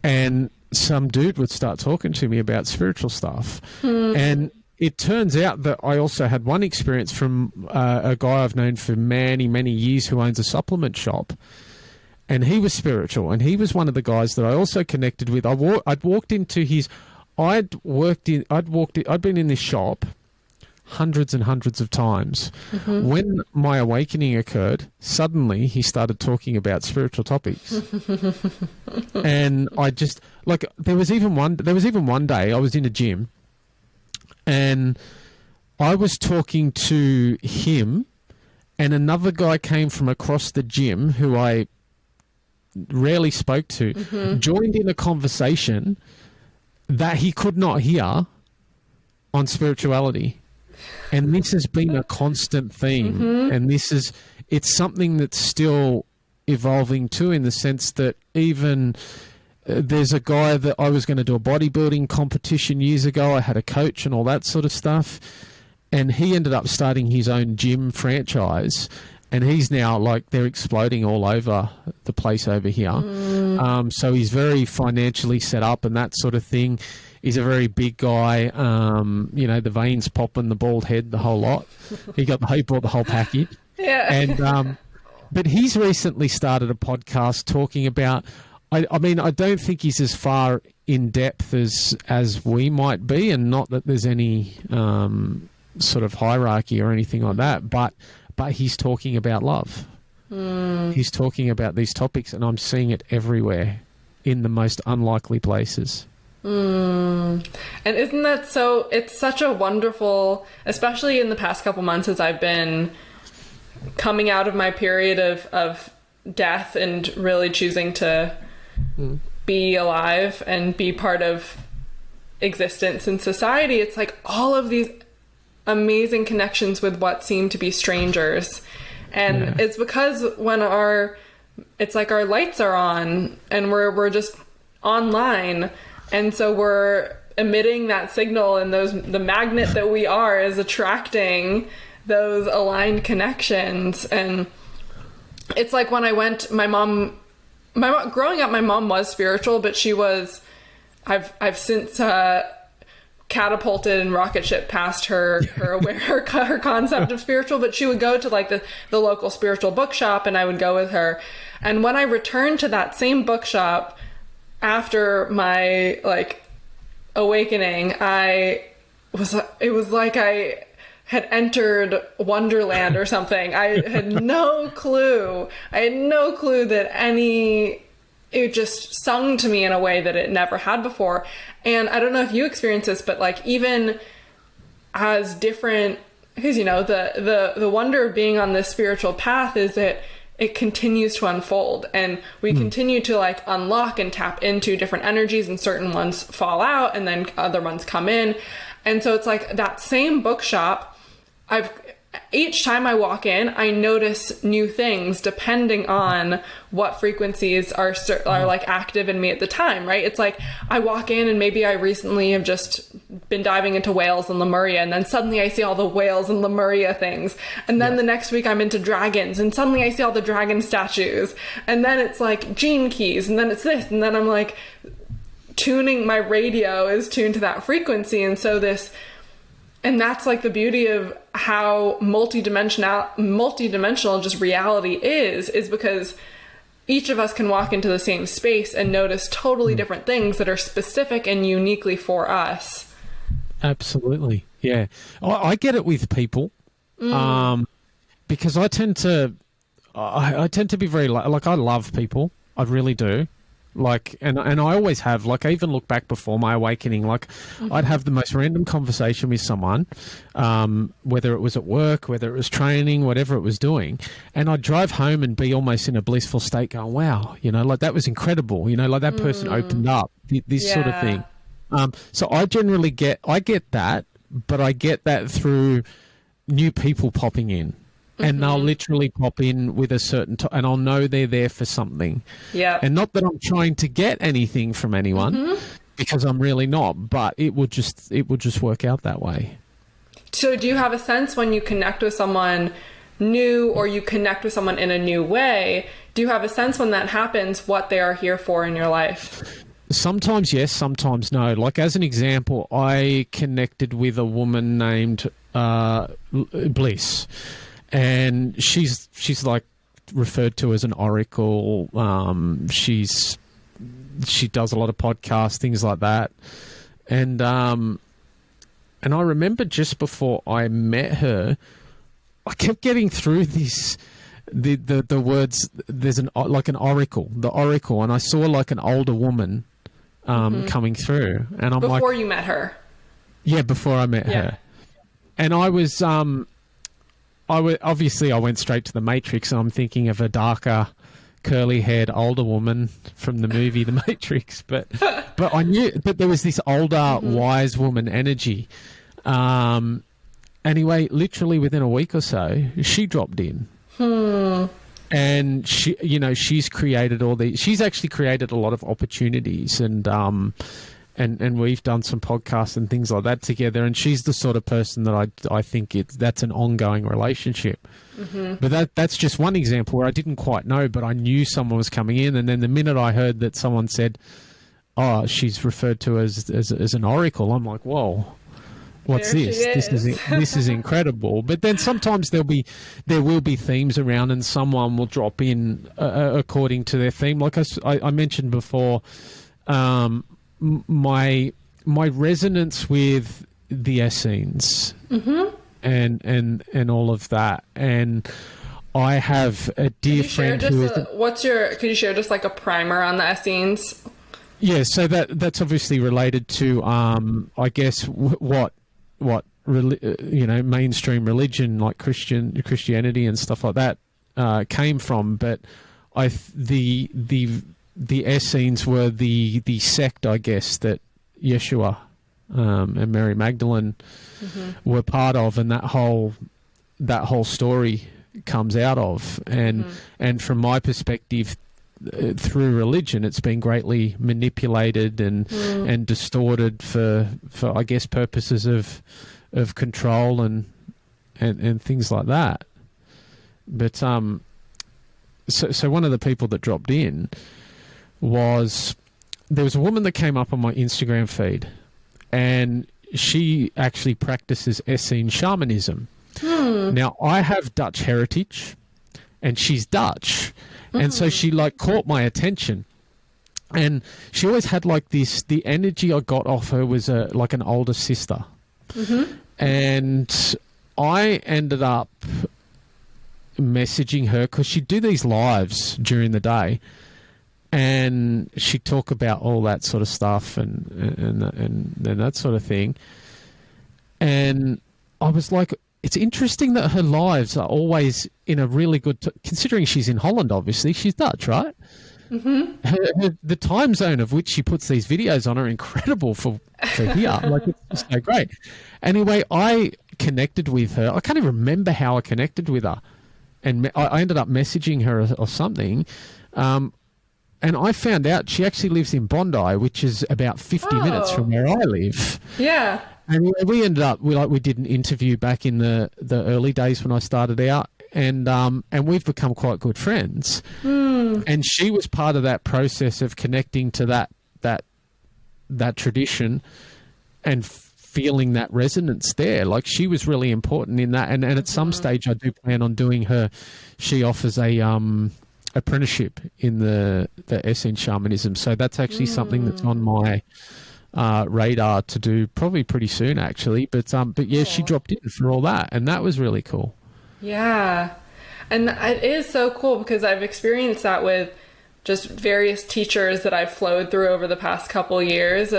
and some dude would start talking to me about spiritual stuff. And it turns out that I also had one experience from a guy I've known for many, many years who owns a supplement shop. And he was spiritual, and he was one of the guys that I also connected with. I'd been in this shop hundreds and hundreds of times. When my awakening occurred, suddenly he started talking about spiritual topics. And I just, like, there was even one day I was in a gym, and I was talking to him, and another guy came from across the gym who I rarely spoke to, joined in a conversation that he could not hear on spirituality. And this has been a constant theme. And it's something that's still evolving too, in the sense that even there's a guy that I was going to do a bodybuilding competition years ago. I had a coach and all that sort of stuff. And he ended up starting his own gym franchise. And he's now, like, they're exploding all over the place over here. So he's very financially set up and that sort of thing. He's a very big guy, the veins popping, the bald head, the whole lot. He brought the whole package. And but he's recently started a podcast talking about, I mean, I don't think he's as far in depth as we might be, and not that there's any sort of hierarchy or anything like that, but he's talking about love. He's talking about these topics, and I'm seeing it everywhere in the most unlikely places. And isn't that so? It's such a wonderful, especially in the past couple months as I've been coming out of my period of death and really choosing to be alive and be part of existence in society. It's like all of these amazing connections with what seem to be strangers. And it's because when it's like our lights are on and we're just online. And so we're emitting that signal, and the magnet that we are is attracting those aligned connections. And it's like when my mom growing up, my mom was spiritual, but she was, I've since catapulted and rocket ship past her concept of spiritual, but she would go to like the local spiritual bookshop, and I would go with her. And when I returned to that same bookshop after my like awakening, it was like I had entered Wonderland or something. I had no clue. That it just sung to me in a way that it never had before. And I don't know if you experience this, but like even as different, because, you know, the wonder of being on this spiritual path is that it continues to unfold, and we continue to like unlock and tap into different energies, and certain ones fall out and then other ones come in. And so it's like that same bookshop, each time I walk in, I notice new things depending on what frequencies are like active in me at the time, right? It's like I walk in and maybe I recently have just been diving into whales and Lemuria, and then suddenly I see all the whales and Lemuria things. And then the next week I'm into dragons, and suddenly I see all the dragon statues. And then it's like gene keys, and then it's this, and then I'm like my radio is tuned to that frequency. And so and that's like the beauty of how multidimensional just reality is because each of us can walk into the same space and notice totally different things that are specific and uniquely for us. Absolutely. Yeah. I get it with people, because I tend to be very, like, I love people. I really do. Like, and I always have, like, I even look back before my awakening, like I'd have the most random conversation with someone, whether it was at work, whether it was training, whatever it was doing. And I'd drive home and be almost in a blissful state going, wow, you know, like that was incredible. You know, like that person opened up this sort of thing. So I generally get that, but I get that through new people popping in. And they'll literally pop in with a certain and I'll know they're there for something. Yeah. And not that I'm trying to get anything from anyone, because I'm really not, but it would just work out that way. So do you have a sense when you connect with someone new or you connect with someone in a new way, do you have a sense when that happens what they are here for in your life? Sometimes yes, sometimes no. Like, as an example, I connected with a woman named Bliss. And she's like referred to as an oracle. She does a lot of podcasts, things like that. And I remember just before I met her, I kept getting through the words. There's an oracle, the oracle, and I saw like an older woman coming through. And I'm before you met her. Yeah, before I met her, and I was obviously I went straight to the Matrix, and I'm thinking of a darker, curly-haired older woman from the movie The Matrix. But I knew, but there was this older, wise woman energy. Anyway, literally within a week or so, she dropped in, and she's created she's actually created a lot of opportunities, and we've done some podcasts and things like that together. And she's the sort of person that I think that's an ongoing relationship. But that's just one example where I didn't quite know, but I knew someone was coming in. And then the minute I heard that someone said, "Oh, she's referred to as an oracle," I'm like, "Whoa, what's this? This is incredible." But then sometimes there will be themes around, and someone will drop in according to their theme. Like I mentioned before. My resonance with the Essenes and all of that, and I have a dear friend who could you share just like a primer on the Essenes? Yeah, so that's obviously related to I guess what mainstream religion like Christianity and stuff like that came from, but the Essenes were the sect, I guess, that Yeshua and Mary Magdalene were part of, and that whole story comes out of. And from my perspective, through religion, it's been greatly manipulated and distorted for I guess purposes of control and things like that. But so one of the people that dropped in, was there was a woman that came up on my Instagram feed, and she actually practices Essene shamanism. Now, I have Dutch heritage, and she's Dutch, and so she like caught my attention. And she always had like this, the energy I got off her was like an older sister. And I ended up messaging her because she'd do these lives during the day, and she'd talk about all that sort of stuff and that sort of thing. And I was like, it's interesting that her lives are always in a really good, considering she's in Holland, obviously, she's Dutch, right? The time zone of which she puts these videos on are incredible for here. Like, it's just so great. Anyway, I connected with her. I can't even remember how I connected with her. And I ended up messaging her or something. And I found out she actually lives in Bondi, which is about 50 minutes from where I live. Yeah. And we ended up, we did an interview back in the early days when I started out. And we've become quite good friends. And she was part of that process of connecting to that tradition and feeling that resonance there. Like, she was really important in that. And at some stage I do plan on doing her. She offers a apprenticeship in the Essene shamanism. So that's actually something that's on my radar to do probably pretty soon, actually. But yeah, she dropped in for all that, and that was really cool. Yeah. And it is so cool because I've experienced that with just various teachers that I've flowed through over the past couple years.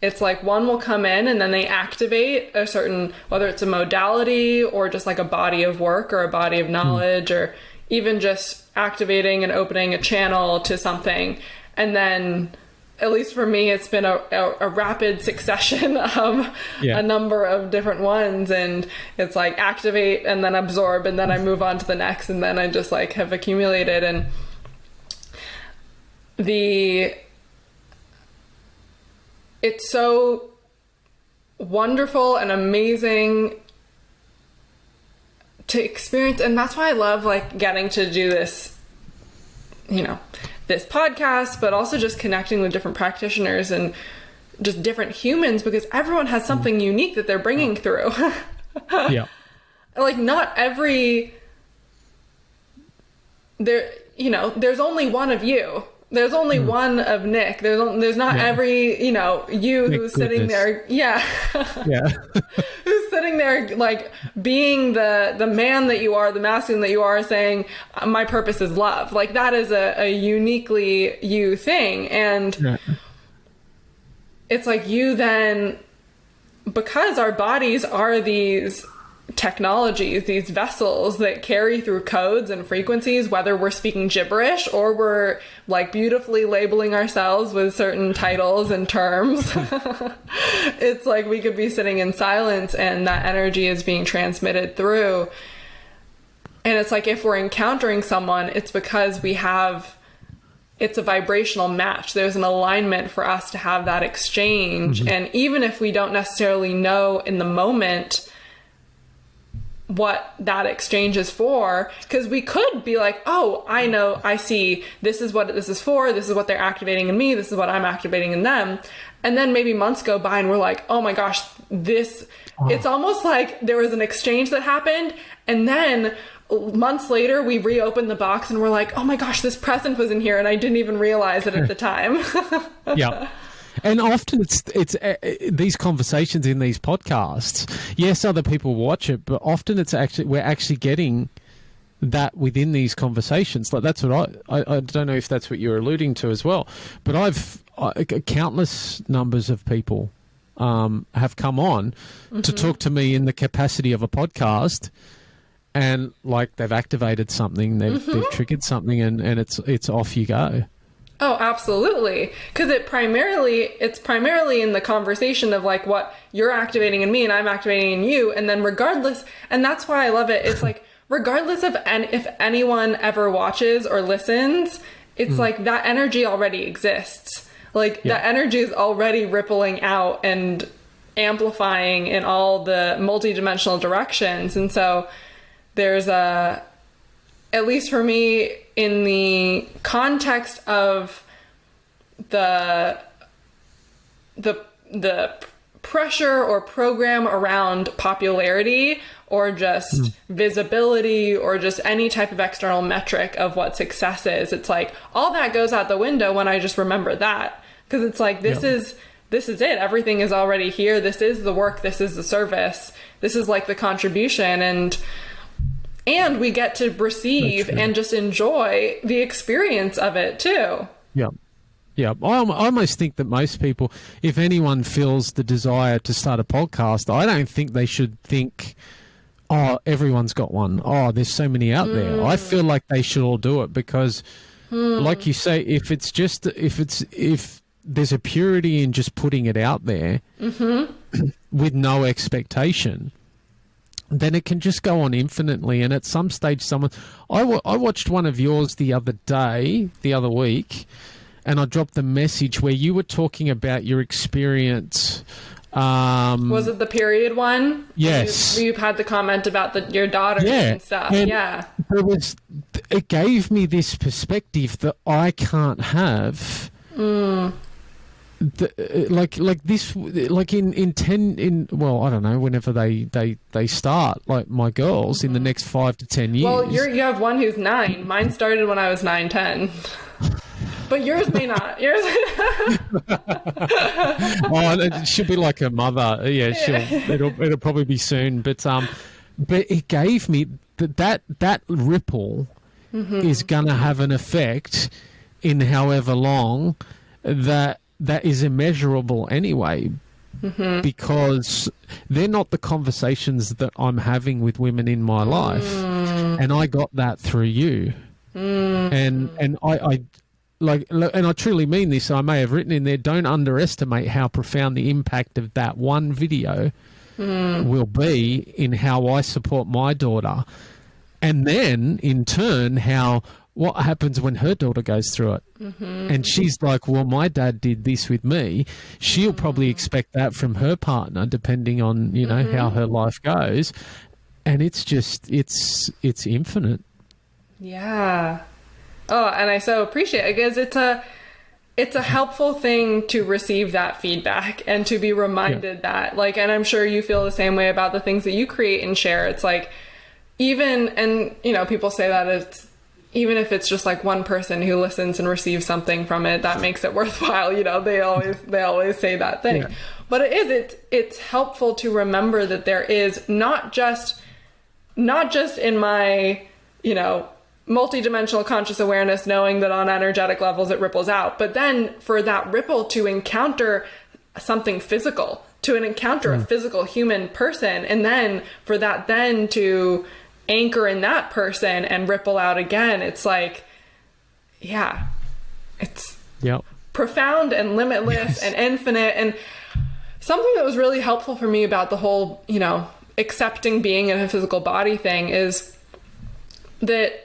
It's like one will come in and then they activate a certain, whether it's a modality or just like a body of work or a body of knowledge, or even just activating and opening a channel to something. And then, at least for me, it's been a rapid succession of a number of different ones. And it's like activate and then absorb, and then I move on to the next, and then I just like have accumulated. And it's so wonderful and amazing to experience. And that's why I love like getting to do this, this podcast, but also just connecting with different practitioners and just different humans, because everyone has something unique that they're bringing through. Yeah. Like, not every, there's only one of you. There's only one of Nick. There's not every, you who's sitting there. Yeah. Yeah. Who's sitting there, like, being the man that you are, the masculine that you are, saying, my purpose is love. Like, that is a uniquely you thing. And it's like, you then, because our bodies are these technologies, these vessels that carry through codes and frequencies, whether we're speaking gibberish or we're like beautifully labeling ourselves with certain titles and terms. It's like we could be sitting in silence and that energy is being transmitted through. And it's like, if we're encountering someone, it's because it's a vibrational match. There's an alignment for us to have that exchange. And even if we don't necessarily know in the moment what that exchange is for, because we could be like, oh, I know, I see, this is what this is for, this is what they're activating in me, this is what I'm activating in them. And then maybe months go by and we're like, oh my gosh, it's almost like there was an exchange that happened, and then months later we reopen the box and we're like, oh my gosh, this present was in here and I didn't even realize it at the time. Yeah. And often it's these conversations in these podcasts. Yes, other people watch it, but often we're actually getting that within these conversations. Like, that's what I don't know if that's what you're alluding to as well. But countless numbers of people have come on to talk to me in the capacity of a podcast, and like they've activated something, they've triggered something, and it's off you go. Oh, absolutely. Because it's primarily in the conversation of like what you're activating in me and I'm activating in you. And then regardless, and that's why I love it. It's like, regardless of if anyone ever watches or listens, it's like that energy already exists. Like that energy is already rippling out and amplifying in all the multidimensional directions. And so there's at least for me, in the context of the pressure or program around popularity or just visibility or just any type of external metric of what success is. It's like all that goes out the window when I just remember that, because it's like this is it. Everything is already here. This is the work. This is the service. This is like the contribution, and we get to receive and just enjoy the experience of it too. Yeah. Yeah, I almost think that most people, if anyone feels the desire to start a podcast, I don't think they should think, oh, everyone's got one. Oh, there's so many out there. I feel like they should all do it because, like you say, if there's a purity in just putting it out there with no expectation, then it can just go on infinitely. And at some stage, I watched one of yours the other week. And I dropped the message where you were talking about your experience. Was it the period one? Yes. You've had the comment about your daughter and stuff. And it gave me this perspective that I can't have. Like I don't know, whenever they start, like my girls in the next 5 to 10 years. Well, you have one who's 9. Mine started when I was 9, 10. But yours may not. Yours. It should be like a mother. Yeah, it'll probably be soon. But it gave me that ripple is gonna have an effect in however long that is immeasurable anyway. Because they're not the conversations that I'm having with women in my life, and I got that through you, and I and I truly mean this. I may have written in there, don't underestimate how profound the impact of that one video will be in how I support my daughter, and then in turn what happens when her daughter goes through it. And she's like, well, my dad did this with me. She'll probably expect that from her partner, depending on, how her life goes. And it's just, it's infinite. Yeah. Oh, and I so appreciate it because it's a helpful thing to receive that feedback and to be reminded that, like, and I'm sure you feel the same way about the things that you create and share. It's like, people say that even if it's just like one person who listens and receives something from it, that makes it worthwhile. They always say that thing. Yeah. But it's helpful to remember that there is not just in my, multidimensional conscious awareness, knowing that on energetic levels it ripples out, but then for that ripple to encounter something physical, to encounter a physical human person, and then for that then to anchor in that person and ripple out again, it's like, it's profound and limitless and infinite. And something that was really helpful for me about the whole, accepting being in a physical body thing is that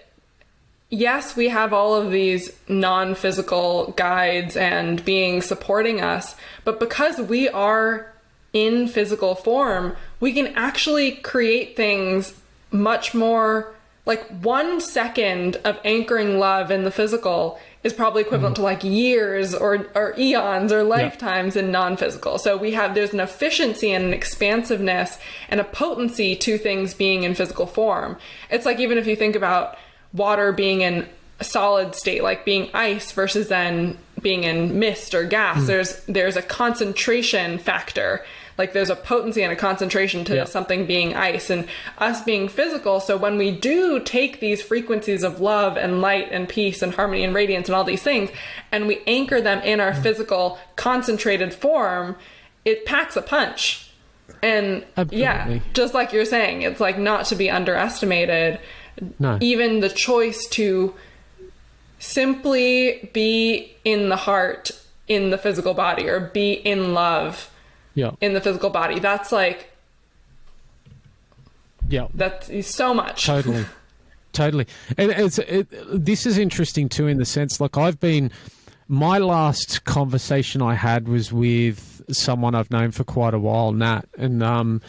yes, we have all of these non-physical guides and beings supporting us, but because we are in physical form, we can actually create things much more, like 1 second of anchoring love in the physical is probably equivalent to like years or eons or lifetimes in non-physical. So there's an efficiency and an expansiveness and a potency to things being in physical form. It's like, even if you think about water being in a solid state, like being ice versus then being in mist or gas, there's a concentration factor. Like there's a potency and a concentration to something being ice, and us being physical. So when we do take these frequencies of love and light and peace and harmony and radiance and all these things, and we anchor them in our physical concentrated form, it packs a punch. And just like you're saying, it's like not to be underestimated. No. Even the choice to simply be in the heart in the physical body, or be in love in the physical body, that's like, that's so much. Totally. And this is interesting too, in the sense, like my last conversation I had was with someone I've known for quite a while, Nat, and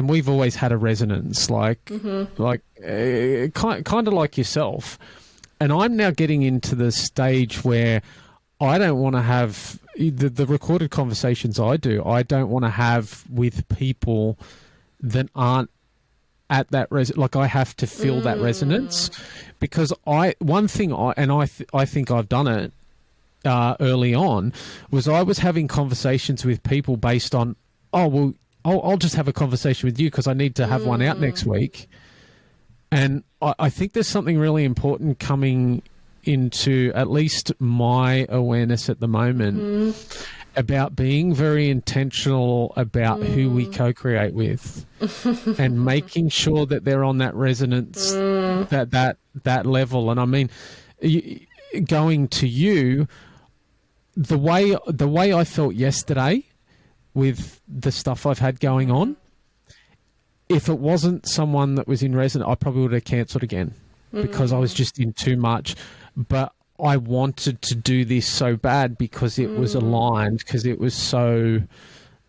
we've always had a resonance, kind of like yourself. And I'm now getting into the stage where I don't want to have the recorded conversations I do. I don't want to have with people that aren't at that like I have to feel that resonance, because I think I've done it early on, was I was having conversations with people based on, oh well, I'll just have a conversation with you because I need to have one out next week. And I think there's something really important coming into at least my awareness at the moment about being very intentional about who we co-create with and making sure that they're on that resonance, that level. And I mean, going to you, the way I felt yesterday with the stuff I've had going on, if it wasn't someone that was in resonance, I probably would have cancelled again because I was just in too much. But I wanted to do this so bad because it was aligned, because it was so,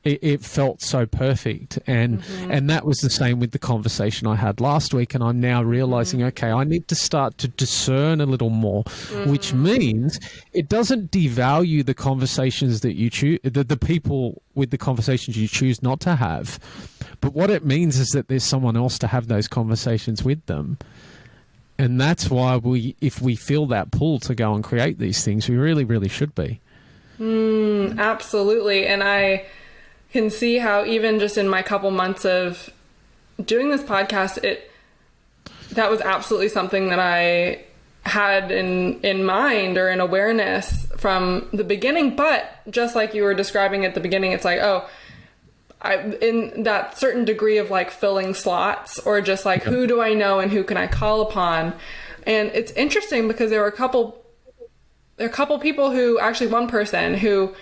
it felt so perfect. And that was the same with the conversation I had last week. And I'm now realizing, okay, I need to start to discern a little more, which means it doesn't devalue the conversations that you choose, the people with the conversations you choose not to have. But what it means is that there's someone else to have those conversations with them. And that's why if we feel that pull to go and create these things, we really, really should be. Absolutely. And I can see how even just in my couple months of doing this podcast, that was absolutely something that I had in mind or in awareness from the beginning. But just like you were describing at the beginning, it's like, in that certain degree of like filling slots, or just like, who do I know and who can I call upon? And it's interesting because there were a couple people who, actually one person who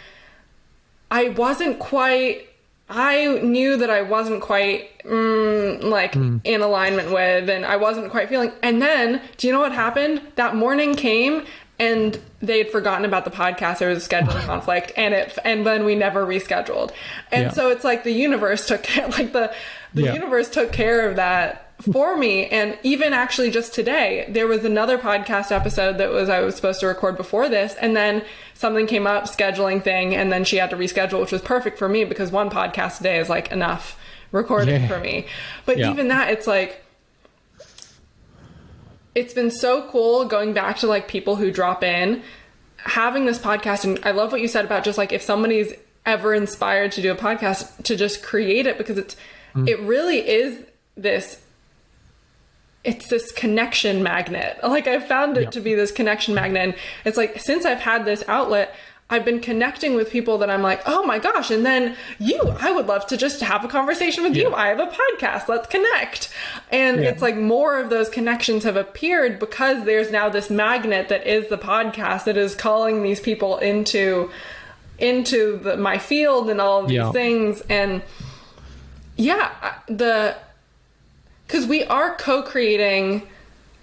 I knew that I wasn't quite in alignment with, and I wasn't quite feeling. And then, do you know what happened? That morning came and they had forgotten about the podcast. There was a scheduling conflict, and then we never rescheduled. And so it's like the universe took care, like the universe took care of that for me. And even actually just today, there was another podcast episode I was supposed to record before this, and then something came up, scheduling thing, and then she had to reschedule, which was perfect for me because one podcast a day is like enough recording for me. But even that, it's like, it's been so cool going back to like people who drop in, having this podcast. And I love what you said about just like, if somebody's ever inspired to do a podcast, to just create it, because it really is this connection magnet. Like, I found it to be this connection magnet. And it's like, since I've had this outlet, I've been connecting with people that I'm like, oh my gosh. And then I would love to just have a conversation with you. I have a podcast. Let's connect. And it's like more of those connections have appeared because there's now this magnet that is the podcast that is calling these people into my field and all of these things. And because we are co-creating,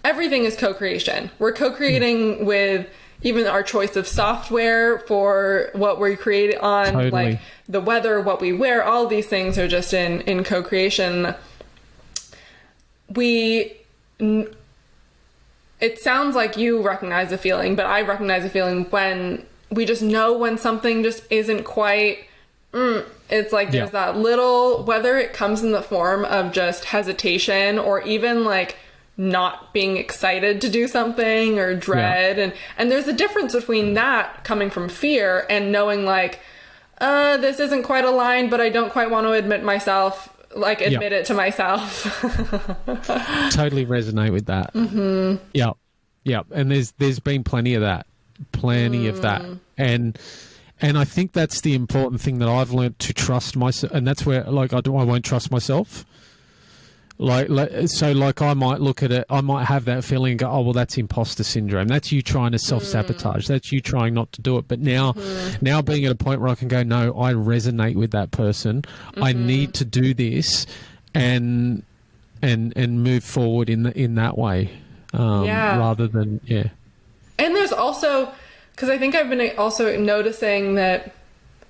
everything is co-creation. We're co-creating with even our choice of software for what we create on, like the weather, what we wear, all these things are just in co-creation. It sounds like you recognize a feeling, but I recognize a feeling when we just know when something just isn't quite, it's like there's that little, whether it comes in the form of just hesitation or even like not being excited to do something or dread. And there's a difference between that coming from fear and knowing like, this isn't quite aligned, but I don't quite want to admit it to myself. Totally resonate with that. Yep. And there's been plenty of that. And I think that's the important thing that I've learned, to trust myself. And that's where, like, I won't trust myself. So I might look at it, I might have that feeling and go, oh, well, that's imposter syndrome. That's you trying to self-sabotage. That's you trying not to do it. But now being at a point where I can go, no, I resonate with that person. I need to do this and move forward in that way, rather than, And there's also, because I think I've been also noticing that,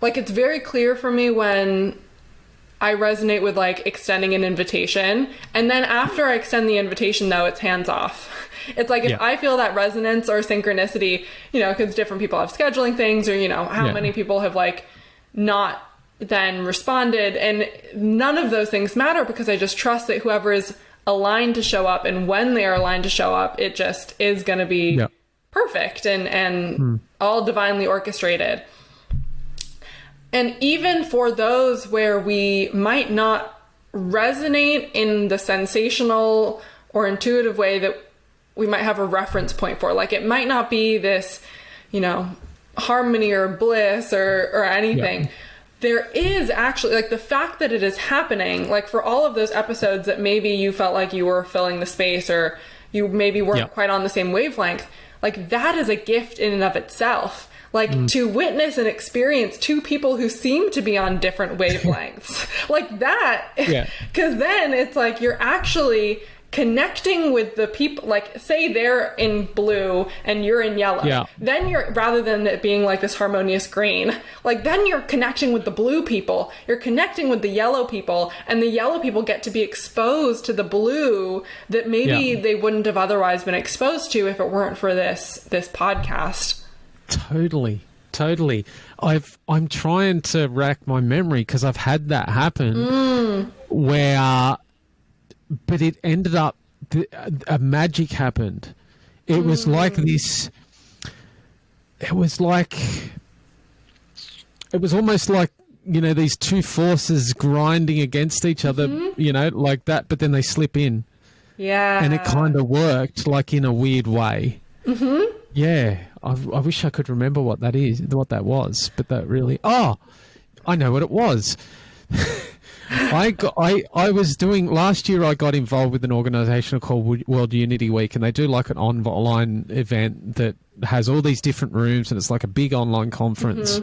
like, it's very clear for me when I resonate with like extending an invitation. And then after I extend the invitation, though, it's hands off. It's like if I feel that resonance or synchronicity, you know, because different people have scheduling things, or, you know, how many people have like not then responded. And none of those things matter, because I just trust that whoever is aligned to show up, and when they are aligned to show up, it just is going to be perfect and all divinely orchestrated. And even for those where we might not resonate in the sensational or intuitive way that we might have a reference point for, like it might not be this, you know, harmony or bliss or anything. There is actually, like, the fact that it is happening, like for all of those episodes that maybe you felt like you were filling the space, or you maybe weren't quite on the same wavelength, like that is a gift in and of itself. Like to witness and experience two people who seem to be on different wavelengths, like that, because then it's like you're actually connecting with the people, like say they're in blue and you're in yellow, then you're, rather than it being like this harmonious green, like then you're connecting with the blue people, you're connecting with the yellow people, and the yellow people get to be exposed to the blue that maybe they wouldn't have otherwise been exposed to if it weren't for this podcast. Totally. I'm trying to rack my memory, because I've had that happen where, but it ended up, a magic happened. It was like this, it was almost like, you know, these two forces grinding against each other, you know, like that, but then they slip in. Yeah. And it kind of worked, like in a weird way. Yeah. I wish I could remember what that was, but that really, I know what it was. I was doing, last year I got involved with an organization called World Unity Week, and they do like an online event that has all these different rooms, and it's like a big online conference.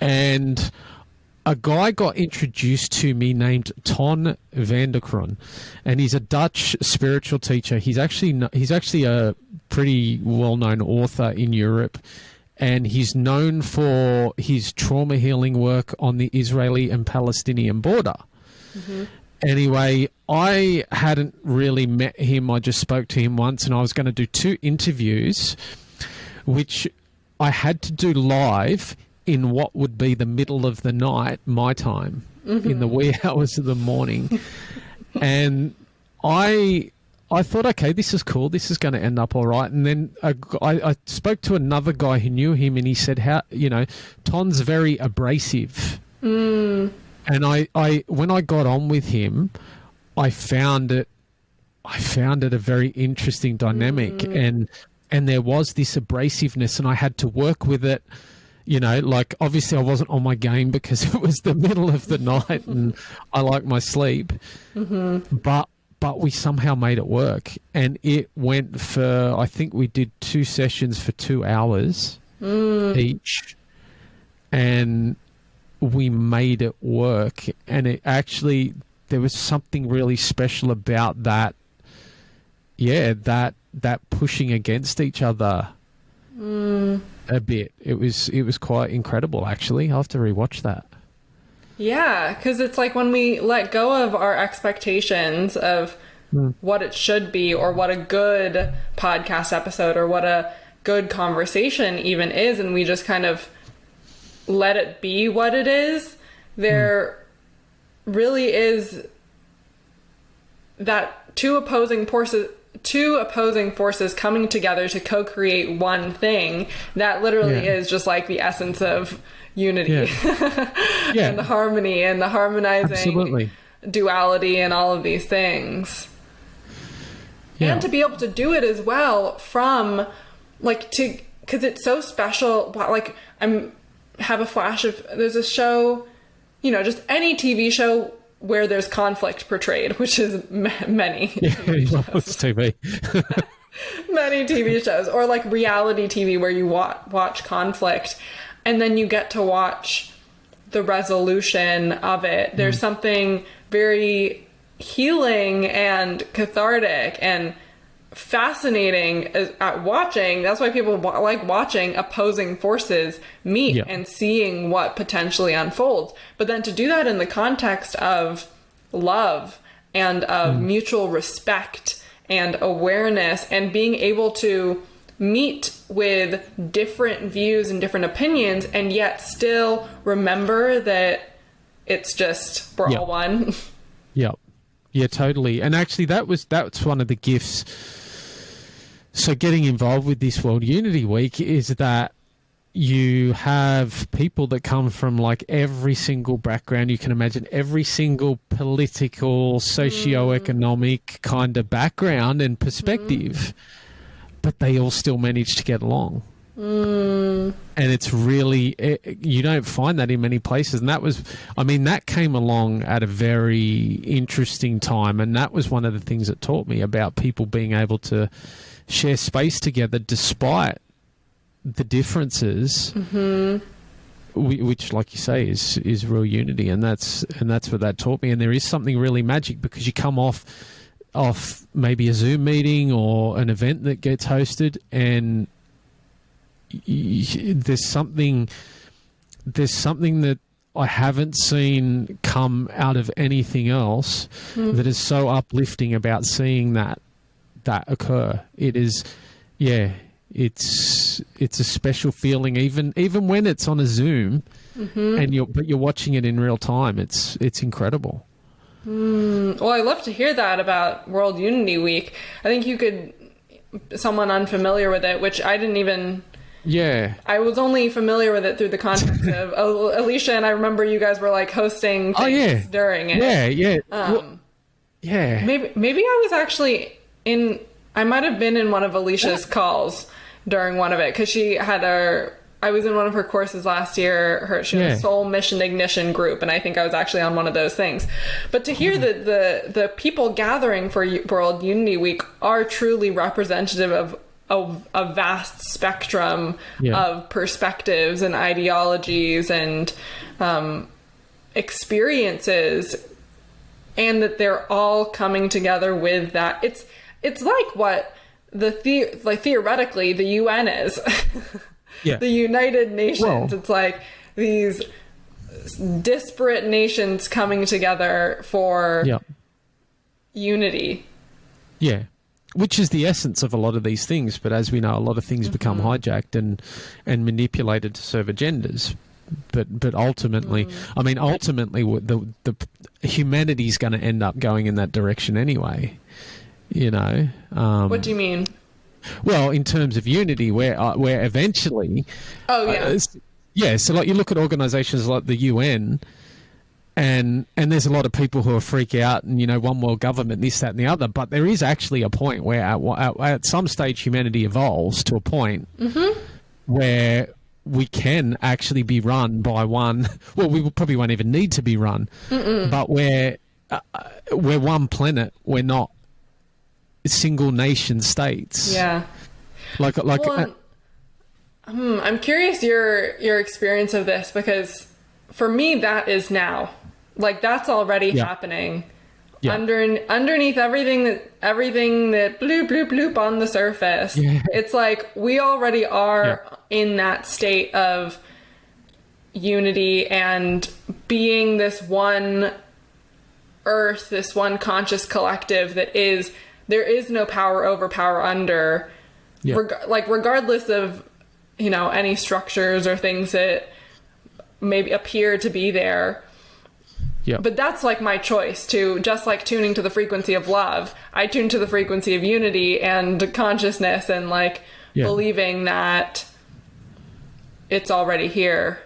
And a guy got introduced to me named Ton van der Kroon, and he's a Dutch spiritual teacher. He's actually a pretty well-known author in Europe, and he's known for his trauma healing work on the Israeli and Palestinian border. Anyway, I hadn't really met him. I just spoke to him once, and I was going to do 2 interviews, which I had to do live in what would be the middle of the night, my time, in the wee hours of the morning. And I thought, okay, this is cool. This is going to end up all right. And then I spoke to another guy who knew him, and he said, "How, you know, Ton's very abrasive." And I when I got on with him, I found it a very interesting dynamic, and there was this abrasiveness, and I had to work with it. You know, like obviously I wasn't on my game because it was the middle of the night and I like my sleep, but we somehow made it work, and it went for, I think we did 2 sessions for 2 hours each, and we made it work. And it actually, there was something really special about that. Yeah, that pushing against each other a bit. It was quite incredible, actually. I'll have to rewatch that. Yeah, because it's like when we let go of our expectations of what it should be, or what a good podcast episode or what a good conversation even is, and we just kind of let it be what it is, there really is that two opposing forces coming together to co-create one thing that literally is just like the essence of unity and the harmony and the harmonizing duality and all of these things. And to be able to do it as well from like because it's so special. Like have a flash of, there's a show, you know, just any TV show where there's conflict portrayed, which is many. It's TV. Many TV shows, or like reality TV where you watch conflict and then you get to watch the resolution of it. There's something very healing and cathartic and fascinating at watching. That's why people like watching opposing forces meet and seeing what potentially unfolds. But then to do that in the context of love and of mutual respect and awareness, and being able to meet with different views and different opinions, and yet still remember that it's just we're all one. Yeah, totally. And actually that's one of the gifts. So getting involved with this World Unity Week is that you have people that come from like every single background you can imagine, every single political, socio-economic kind of background and perspective, but they all still manage to get along. And it's really, you don't find that in many places. And that came along at a very interesting time. And that was one of the things that taught me about people being able to share space together despite the differences, which, like you say, is real unity. And that's what that taught me. And there is something really magic, because you come off maybe a Zoom meeting or an event that gets hosted, and there's something that I haven't seen come out of anything else that is so uplifting about seeing that occur. It is, it's a special feeling, even when it's on a Zoom, and you're watching it in real time. It's incredible. Well, I love to hear that about World Unity Week. I think someone unfamiliar with it, which I didn't even. Yeah. I was only familiar with it through the context of Alicia, and I remember you guys were like hosting things during it. Yeah. Maybe I was actually I might have been in one of Alicia's calls during one of it, because I was in one of her courses last year. She had a Soul Mission Ignition group, and I think I was actually on one of those things. But to hear that the people gathering for World Unity Week are truly representative of a vast spectrum of perspectives and ideologies and experiences, and that they're all coming together with that. It's like what theoretically the UN is. The United Nations. It's like these disparate nations coming together for unity. Yeah. Which is the essence of a lot of these things. But as we know, a lot of things become hijacked and manipulated to serve agendas. But ultimately, the humanity is going to end up going in that direction anyway. What do you mean? Well, in terms of unity, where eventually, so like you look at organisations like the UN, and there's a lot of people who are freak out, and one world government, this, that, and the other. But there is actually a point where at some stage humanity evolves to a point where we can actually be run by one. Well, we probably won't even need to be run, but we're one planet. We're not single nation states. I'm curious your experience of this, because for me that is now, like, that's already happening underneath everything that bloop bloop bloop on the surface. It's like we already are in that state of unity and being this one earth, this one conscious collective that is. There is no power over, power under, regardless of, any structures or things that maybe appear to be there. But that's like my choice to, just like tuning to the frequency of love, I tune to the frequency of unity and consciousness, and believing that it's already here.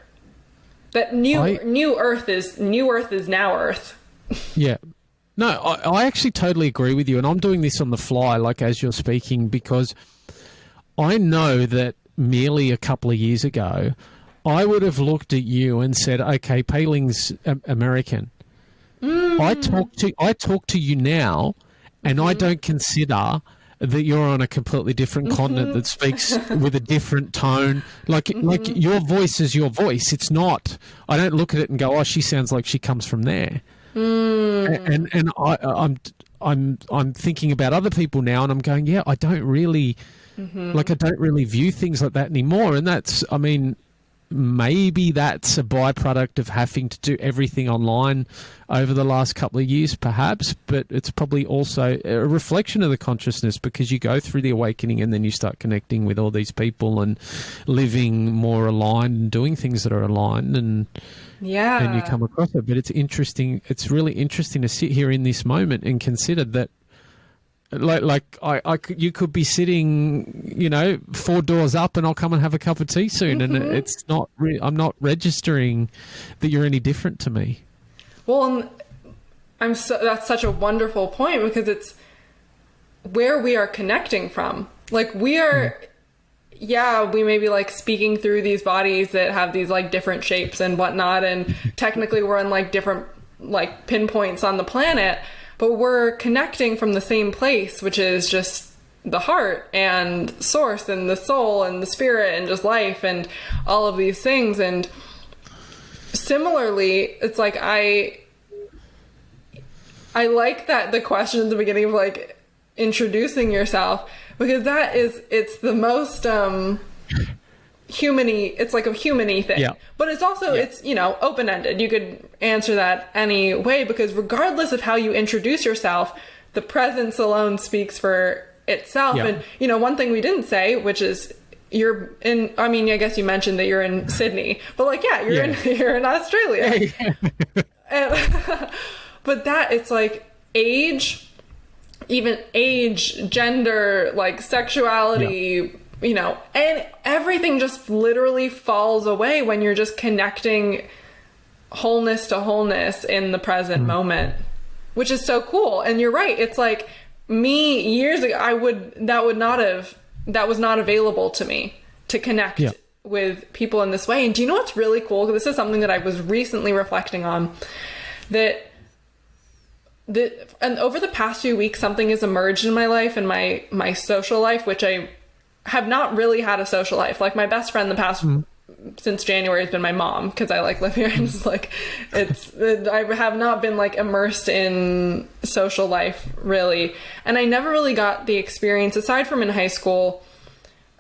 That new earth is now earth. No, I actually totally agree with you, and I'm doing this on the fly, like as you're speaking, because I know that merely a couple of years ago, I would have looked at you and said, "Okay, Pei-Ling's American." I talk to you now, and I don't consider that you're on a completely different continent that speaks with a different tone. Like your voice is your voice. It's not. I don't look at it and go, "Oh, she sounds like she comes from there." And I'm thinking about other people now, and I'm going, yeah, I don't really I don't really view things like that anymore. And that's, I mean, maybe that's a byproduct of having to do everything online over the last couple of years, perhaps, but it's probably also a reflection of the consciousness, because you go through the awakening and then you start connecting with all these people and living more aligned and doing ththings that are aligned, and you come across it. But it's interesting. It's really interesting to sit here in this moment and consider that you could be sitting, 4 doors up, and I'll come and have a cup of tea soon, and it's not. I'm not registering that you're any different to me. Well, and that's such a wonderful point, because it's where we are connecting from. Like, we are, we may be like speaking through these bodies that have these like different shapes and whatnot, and technically we're in like different like pinpoints on the planet. But we're connecting from the same place, which is just the heart and source and the soul and the spirit and just life and all of these things. And similarly, it's like I like that the question at the beginning of like introducing yourself, because it's the most human-y, it's like a human-y thing, but it's also it's open-ended. You could answer that any way, because regardless of how you introduce yourself, the presence alone speaks for itself. And one thing we didn't say, which is you're in, I mean, I guess you mentioned that you're in Sydney, but like you're in Australia. But that, it's like age, gender, like sexuality, and everything just literally falls away when you're just connecting wholeness to wholeness in the present moment, which is so cool. And you're right. It's like me years ago, that was not available to me to connect with people in this way. And do you know what's really cool? This is something that I was recently reflecting on, and over the past few weeks, something has emerged in my life and my social life, which I have not really had a social life. Like, my best friend the past since January has been my mom, because I like live here, and it's like I have not been like immersed in social life really, and I never really got the experience, aside from in high school,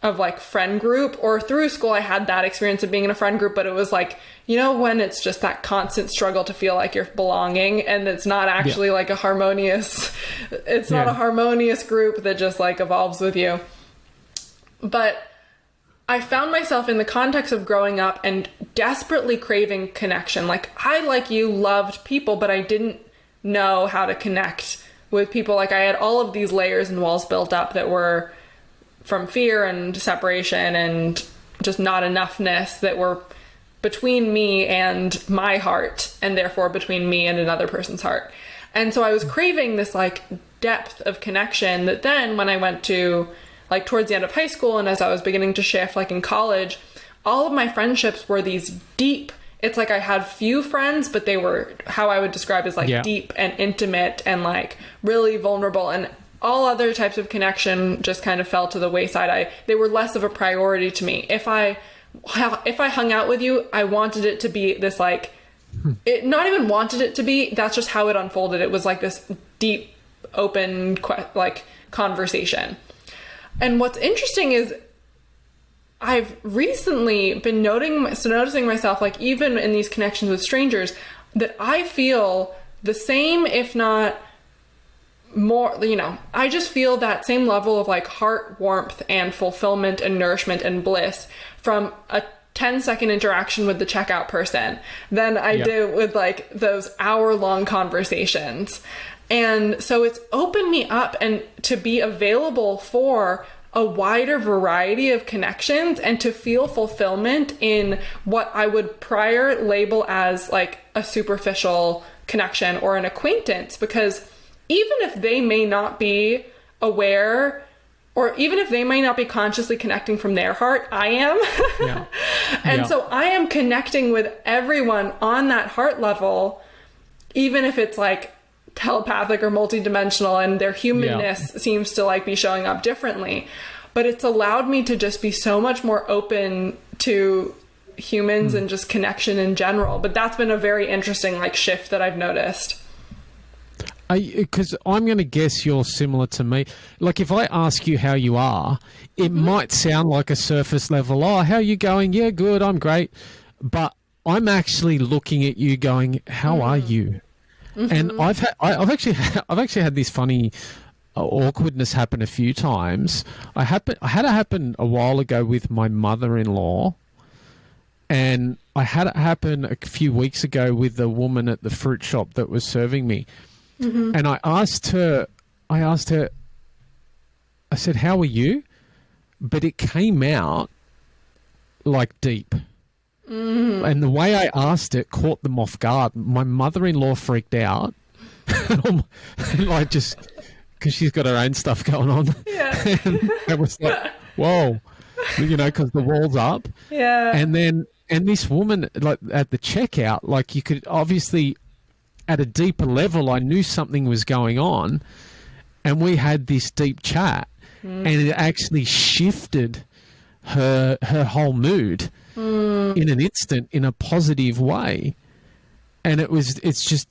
of like friend group, or through school I had that experience of being in a friend group, but it was like, when it's just that constant struggle to feel like you're belonging, and it's not actually like a harmonious group that just like evolves with you. But I found myself in the context of growing up and desperately craving connection. Like, I, like you, loved people, but I didn't know how to connect with people. Like, I had all of these layers and walls built up that were from fear and separation and just not enoughness, that were between me and my heart, and therefore between me and another person's heart. And so I was craving this like depth of connection that then, when I went to like towards the end of high school, and as I was beginning to shift, like in college, all of my friendships were these deep, it's like I had few friends, but they were how I would describe as like deep and intimate and like really vulnerable, and all other types of connection just kind of fell to the wayside. They were less of a priority to me. If I hung out with you, I wanted it to be this like, not even wanted it to be, that's just how it unfolded. It was like this deep, open, like conversation. And what's interesting is I've recently been noticing myself, like even in these connections with strangers, that I feel the same, if not more, I just feel that same level of like heart warmth and fulfillment and nourishment and bliss from a 10-second interaction with the checkout person than I do with like those hour-long conversations. And so it's opened me up and to be available for a wider variety of connections, and to feel fulfillment in what I would prior label as like a superficial connection or an acquaintance. Because even if they may not be aware, or even if they may not be consciously connecting from their heart, I am. And so I am connecting with everyone on that heart level, even if it's like telepathic or multidimensional, and their humanness seems to like be showing up differently. But it's allowed me to just be so much more open to humans and just connection in general. But that's been a very interesting like shift that I've noticed. Because I'm going to guess you're similar to me. Like if I ask you how you are, it might sound like a surface level. Oh, how are you going? Yeah, good. I'm great. But I'm actually looking at you going, how are you? And I've actually had this funny awkwardness happen a few times. I had it happen a while ago with my mother-in-law, and I had it happen a few weeks ago with the woman at the fruit shop that was serving me. And I asked her, I said, how are you? But it came out like deep. And the way I asked it caught them off guard. My mother-in-law freaked out. Like just because she's got her own stuff going on. Yeah. And it was like, whoa, because the wall's up. Yeah. And this woman, like at the checkout, like you could obviously, at a deeper level, I knew something was going on, and we had this deep chat, and it actually shifted her whole mood in an instant in a positive way. And it's just,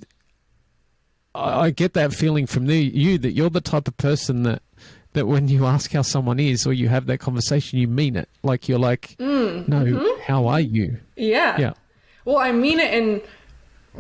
I get that feeling from you that you're the type of person that when you ask how someone is or you have that conversation, you mean it. Like you're like, no, how are you? Yeah. Yeah. Well, I mean it in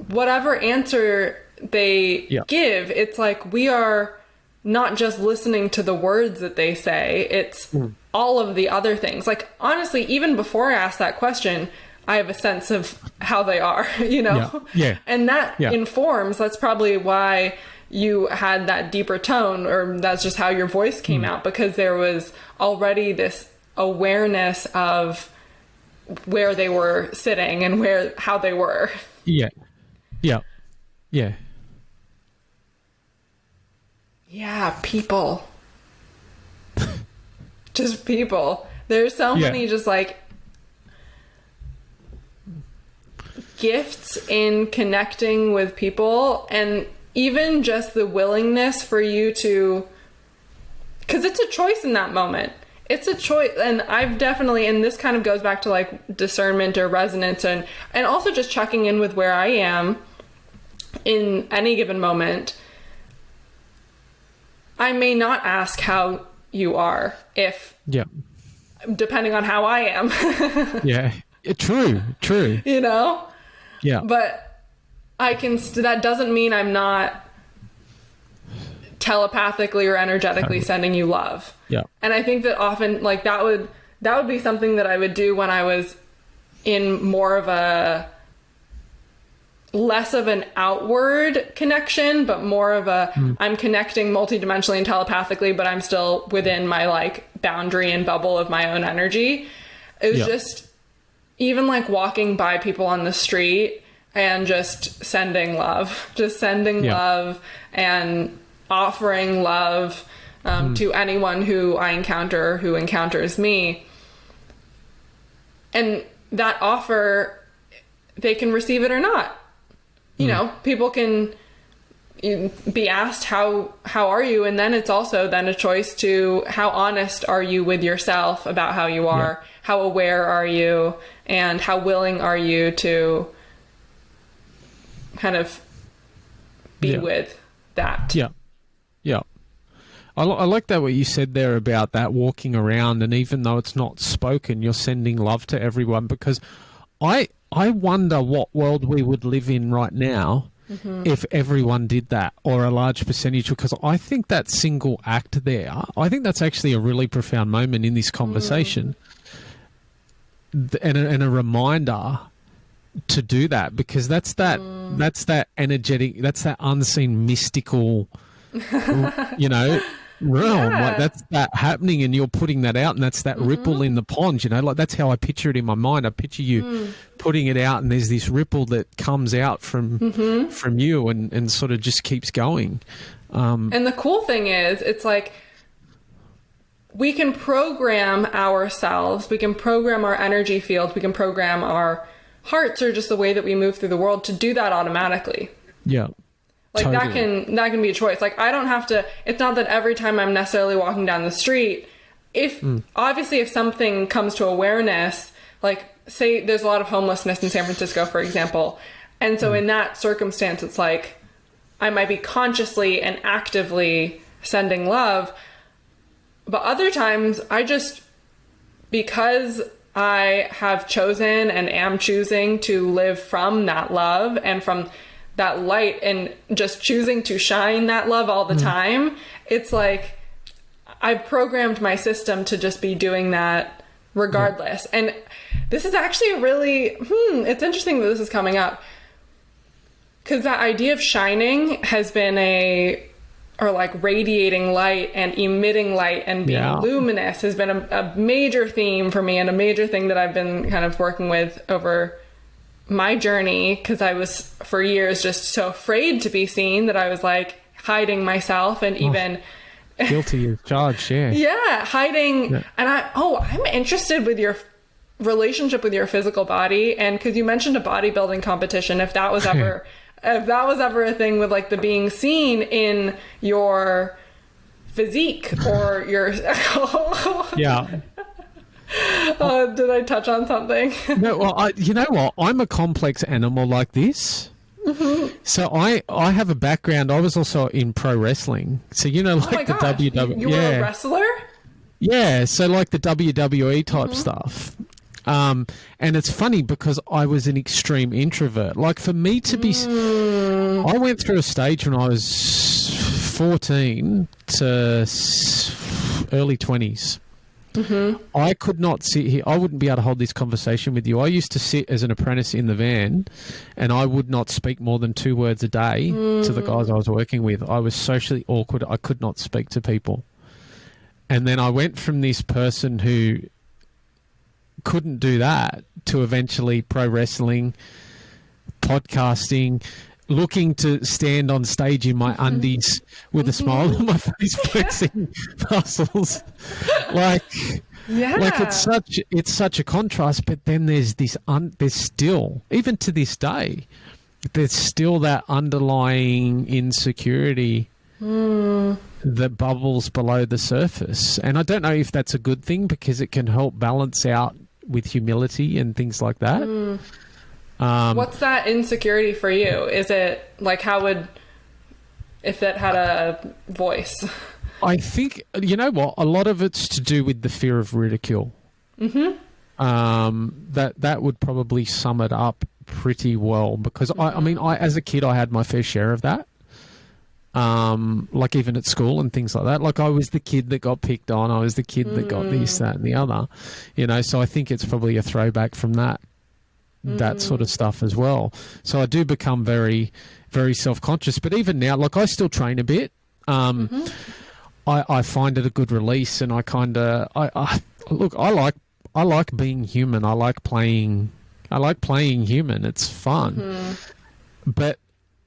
whatever answer they give. It's like we are not just listening to the words that they say, it's all of the other things. Like, honestly, even before I ask that question, I have a sense of how they are, Yeah. And that informs, that's probably why you had that deeper tone, or that's just how your voice came out, because there was already this awareness of where they were sitting and how they were. Yeah. Yeah. Yeah. Yeah, people. Just people. There's so many just like gifts in connecting with people, and even just the willingness for you to, because it's a choice in that moment. It's a choice. And I've definitely, and this kind of goes back to like discernment or resonance, and also just checking in with where I am in any given moment. I may not ask how you are depending on how I am. True. Yeah. But that doesn't mean I'm not telepathically or energetically sending you love. Yeah. And I think that often, like, that would be something that I would do when I was in more of a less of an outward connection, but more of a I'm connecting multidimensionally and telepathically, but I'm still within my like boundary and bubble of my own energy. It was just even like walking by people on the street and just sending love, love and offering love to anyone who I encounter, who encounters me. And that offer, they can receive it or not. People can be asked, how are you? And then it's also then a choice to how honest are you with yourself about how you are? How aware are you? And how willing are you to kind of be with that? Yeah. Yeah. I like that what you said there about that walking around, and even though it's not spoken, you're sending love to everyone, because I wonder what world we would live in right now if everyone did that, or a large percentage, because I think that single act there, I think that's actually a really profound moment in this conversation, and a reminder to do that, because that's that energetic, that's that unseen mystical, realm. Like that's that happening, and you're putting that out, and that's that ripple in the pond, like that's how I picture it in my mind. I picture you putting it out, and there's this ripple that comes out from you and sort of just keeps going. And the cool thing is, it's like we can program ourselves, we can program our energy field, we can program our hearts, or just the way that we move through the world to do that automatically. Yeah. Like Totally. that can be a choice. Like I don't have to, it's not that every time I'm necessarily walking down the street, obviously if something comes to awareness, like say there's a lot of homelessness in San Francisco, for example. And so in that circumstance, it's like, I might be consciously and actively sending love. But other times because I have chosen and am choosing to live from that love and from that light and just choosing to shine that love all the time, it's like I've programmed my system to just be doing that regardless. And this is actually a really, it's interesting that this is coming up, because that idea of shining has been or like radiating light and emitting light and being luminous has been a major theme for me, and a major thing that I've been kind of working with over my journey, because I was for years just so afraid to be seen that I was like hiding myself and even guilty as charged. Hiding. And I'm interested with your relationship with your physical body, and because you mentioned a bodybuilding competition, if that was ever a thing with like the being seen in your physique or your did I touch on something? No, well, you know what? I'm a complex animal like this. So I have a background. I was also in pro wrestling. So, like the WWE. You were a wrestler? Yeah. So like the WWE type stuff. And it's funny because I was an extreme introvert. Like for me to be, I went through a stage when I was 14 to early 20s. I could not sit here. I wouldn't be able to hold this conversation with you. I used to sit as an apprentice in the van, and I would not speak more than 2 words a day to the guys I was working with. I was socially awkward. I could not speak to people. And then I went from this person who couldn't do that to eventually pro wrestling, podcasting, looking to stand on stage in my undies with a smile on my face, flexing muscles. Like it's such a contrast. But then there's there's still, even to this day, there's still that underlying insecurity that bubbles below the surface. And I don't know if that's a good thing, because it can help balance out with humility and things like that. What's that insecurity for you? Is it like, if that had a voice? I think, you know what, a lot of it's to do with the fear of ridicule. That would probably sum it up pretty well, because I mean, as a kid, I had my fair share of that. Like even at school and things like that. Like I was the kid that got picked on. I was the kid that got this, that, and the other. So I think it's probably a throwback from that sort of stuff as well. So I do become very, very self-conscious. But even now, like I still train a bit. I find it a good release, and I kind of look. I like being human. I like playing human. It's fun. But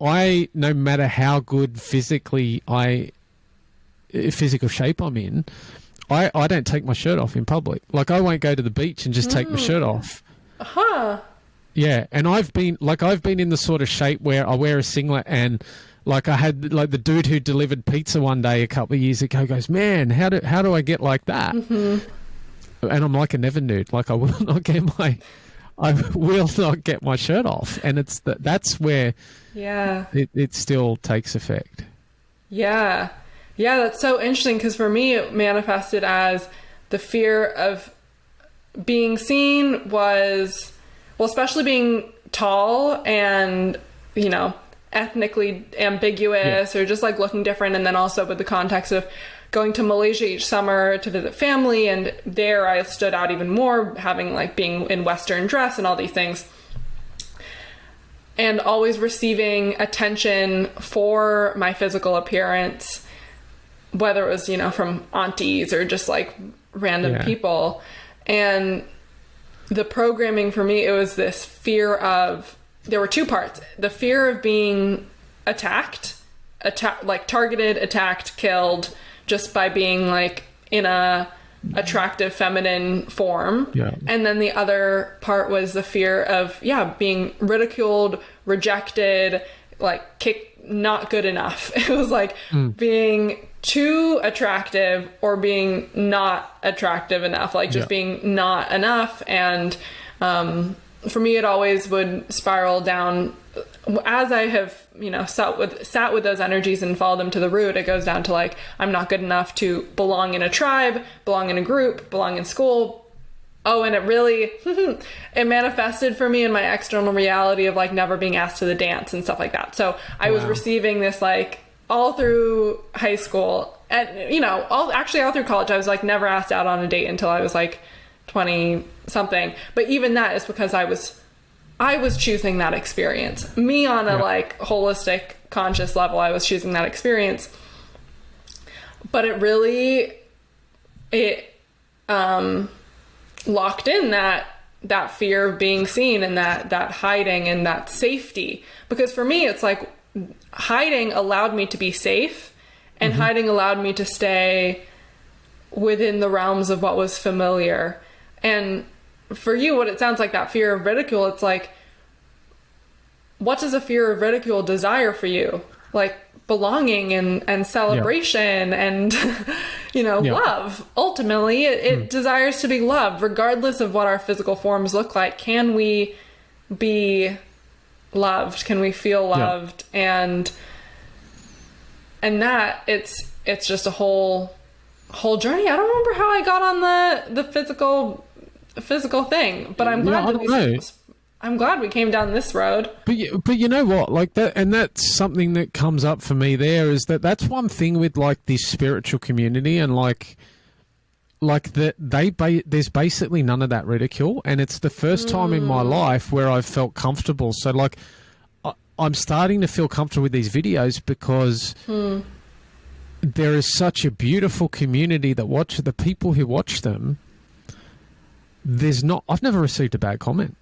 no matter how good physical shape I'm in, I don't take my shirt off in public. Like I won't go to the beach and just take my shirt off. Yeah, and I've been in the sort of shape where I wear a singlet, and like I had like the dude who delivered pizza one day a couple of years ago goes, "Man, how do I get like that?" And I'm like a never nude. Like I will not get my shirt off, and it's that's where it still takes effect. Yeah, that's so interesting, because for me it manifested as the fear of being seen was, well, especially being tall and ethnically ambiguous, or just like looking different, and then also with the context of going to Malaysia each summer to visit family, and there I stood out even more, having like being in Western dress and all these things, and always receiving attention for my physical appearance, whether it was from aunties or just like random people. And the programming for me, it was this fear of, there were two parts: the fear of being attacked, like targeted, attacked, killed, just by being like in a attractive feminine form. And then the other part was the fear of being ridiculed, rejected, like kicked, not good enough. It was like being too attractive or being not attractive enough, like just being not enough. And for me, it always would spiral down as I have, sat with those energies and followed them to the root. It goes down to like, I'm not good enough to belong in a tribe, belong in a group, belong in school. Oh, and it really, it manifested for me in my external reality of like never being asked to the dance and stuff like that. So I was receiving this like all through high school and, all through college. I was like never asked out on a date until I was like 20 something. But even that is because I was choosing that experience. Me on a like holistic conscious level, I was choosing that experience. But it really, locked in that fear of being seen and that hiding and that safety. Because for me, it's like hiding allowed me to be safe and hiding allowed me to stay within the realms of what was familiar. And for you, what it sounds like, that fear of ridicule, it's like, what does a fear of ridicule desire for you? Like belonging and celebration and, love. Ultimately, it desires to be loved, regardless of what our physical forms look like. Can we be loved? Can we feel loved? And that it's just a whole journey. I don't remember how I got on the physical thing, but I'm glad I'm glad we came down this road. But you know what, like that, and that's something that comes up for me. There is that's one thing with like this spiritual community, and like that there's basically none of that ridicule, and it's the first time in my life where I've felt comfortable. So like, I'm starting to feel comfortable with these videos because there is such a beautiful community that watch the people who watch them. I've never received a bad comment.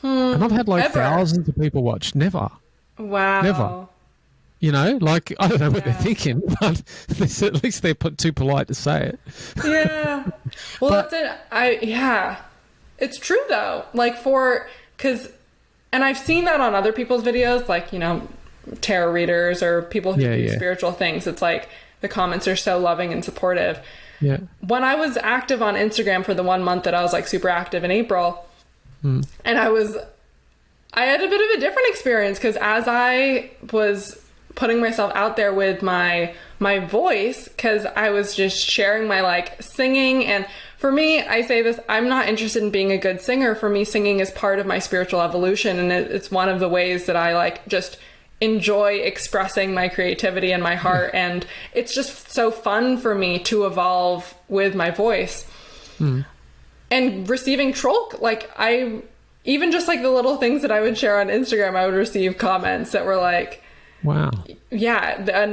And I've had like thousands of people watch. Never. Wow. Never. Like, I don't know what they're thinking, but at least they're too polite to say it. Yeah. Well, that's it. It's true though. Like and I've seen that on other people's videos, like, tarot readers or people who do spiritual things. It's like the comments are so loving and supportive. Yeah. When I was active on Instagram for the 1 month that I was like super active in April, and I had a bit of a different experience because as I was putting myself out there with my voice, because I was just sharing my like singing. And for me, I say this, I'm not interested in being a good singer. For me, singing is part of my spiritual evolution. And it's one of the ways that I like just enjoy expressing my creativity and my heart. And it's just so fun for me to evolve with my voice. And receiving troll, like even just like the little things that I would share on Instagram, I would receive comments that were like, wow. Yeah. There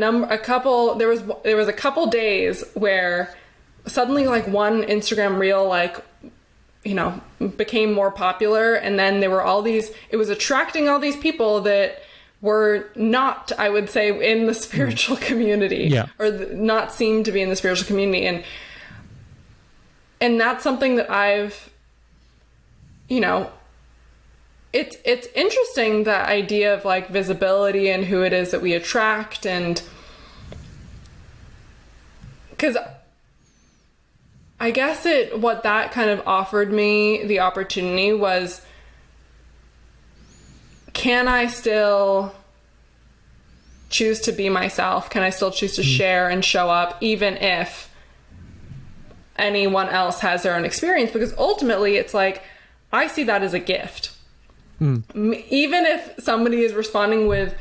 was a couple days where suddenly like one Instagram reel, like, became more popular. And then there were it was attracting all these people that were not, I would say, in the spiritual community or not seem to be in the spiritual community. And that's something that I've, it's interesting, that idea of like visibility and who it is that we attract. And because I guess what that kind of offered me the opportunity was, can I still choose to be myself? Can I still choose to share and show up even if anyone else has their own experience? Because ultimately it's like, I see that as a gift. Even if somebody is responding with,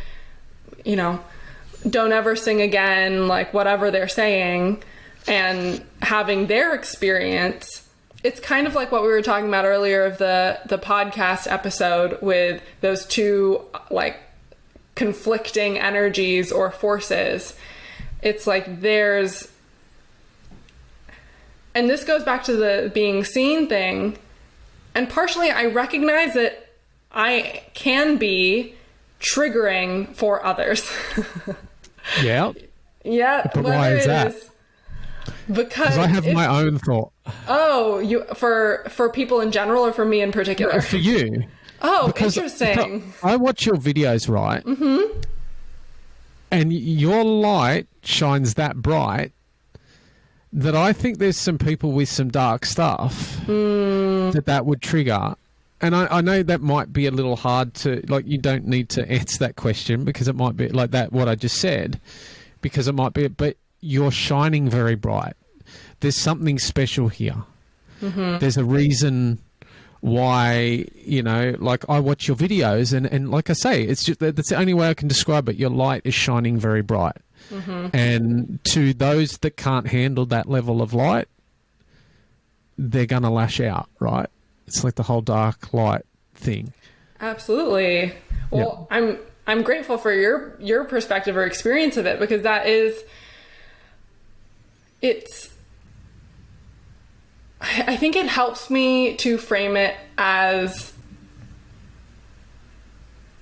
don't ever sing again, like whatever they're saying, and having their experience, it's kind of like what we were talking about earlier of the podcast episode with those two like conflicting energies or forces. It's like and this goes back to the being seen thing. And partially I recognize that I can be triggering for others. Yeah. Yeah. But why is that? Because I have my own thought. Oh, for people in general or for me in particular? For you. Oh, because interesting. I watch your videos, right? And your light shines that bright that I think there's some people with some dark stuff that would trigger. And I know that might be a little hard to, like, you don't need to answer that question because it might be like that, what I just said, because it might be, but you're shining very bright. There's something special here. Mm-hmm. There's a reason why, you know, like I watch your videos and like I say, it's just, that's the only way I can describe it. Your light is shining very bright. Mm-hmm. And to those that can't handle that level of light, they're going to lash out, right? It's like the whole dark light thing. Absolutely. Well, yeah. I'm grateful for your perspective or experience of it, because I think it helps me to frame it as,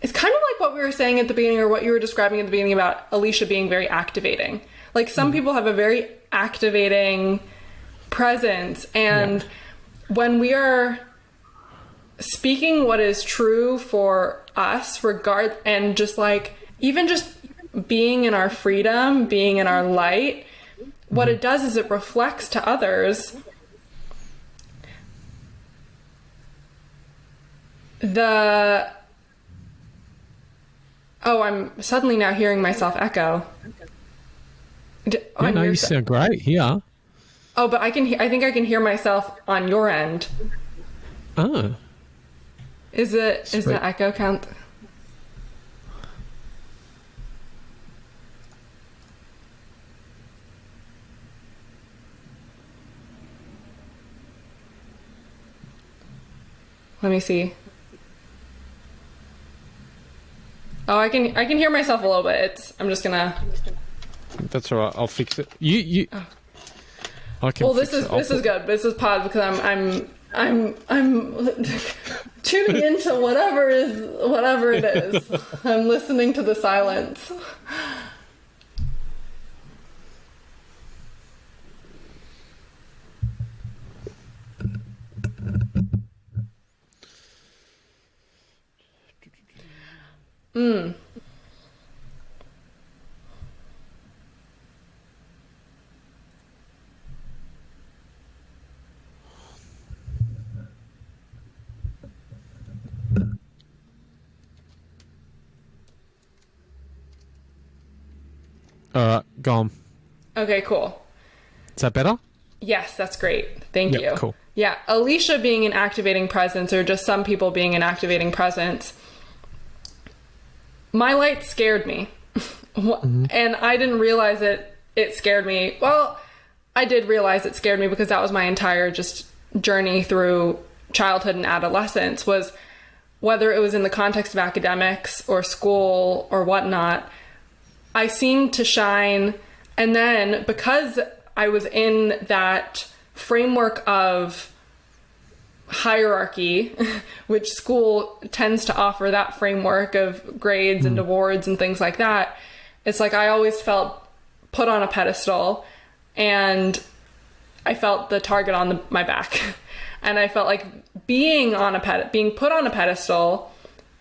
it's kind of like what we were saying at the beginning, or what you were describing at the beginning about Alicia being very activating. Like some people have a very activating presence, and when we are speaking what is true for us, and just like, even just being in our freedom, being in our light, what it does is it reflects to others I'm suddenly now hearing myself echo. You sound great here. Oh, but I think I can hear myself on your end. Oh. Is the echo count? Let me see. Oh, I can hear myself a little bit. I'm just gonna. That's all right. I'll fix it. You. Oh. I can. Well, this is good. This is pod because I'm tuning into whatever it is. I'm listening to the silence. All right, gone. Okay, cool. Is that better? Yes, that's great. Thank you. Cool. Yeah, Alicia being an activating presence, or just some people being an activating presence, my light scared me. And I didn't realize it scared me. Well, I did realize it scared me because that was my entire just journey through childhood and adolescence, was whether it was in the context of academics or school or whatnot, I seemed to shine. And then because I was in that framework of hierarchy, which school tends to offer that framework of grades and awards and things like that, it's like I always felt put on a pedestal, and I felt the target on my back. And I felt like being put on a pedestal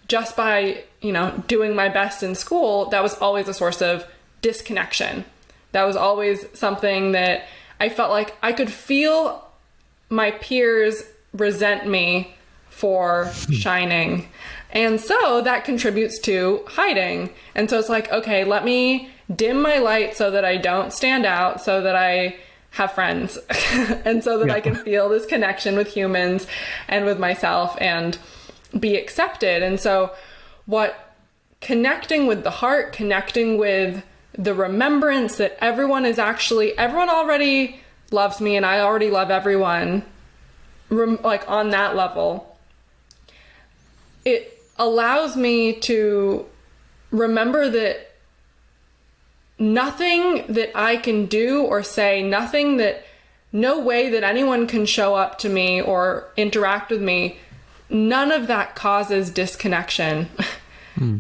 just by, doing my best in school, that was always a source of disconnection. That was always something that I felt like I could feel my peers resent me for shining. And so that contributes to hiding. And so it's like, okay, let me dim my light so that I don't stand out, so that I have friends and so that I can feel this connection with humans and with myself and be accepted. And so connecting with the heart, connecting with the remembrance that everyone already loves me and I already love everyone, like on that level, it allows me to remember that nothing that I can do or say, no way that anyone can show up to me or interact with me, none of that causes disconnection.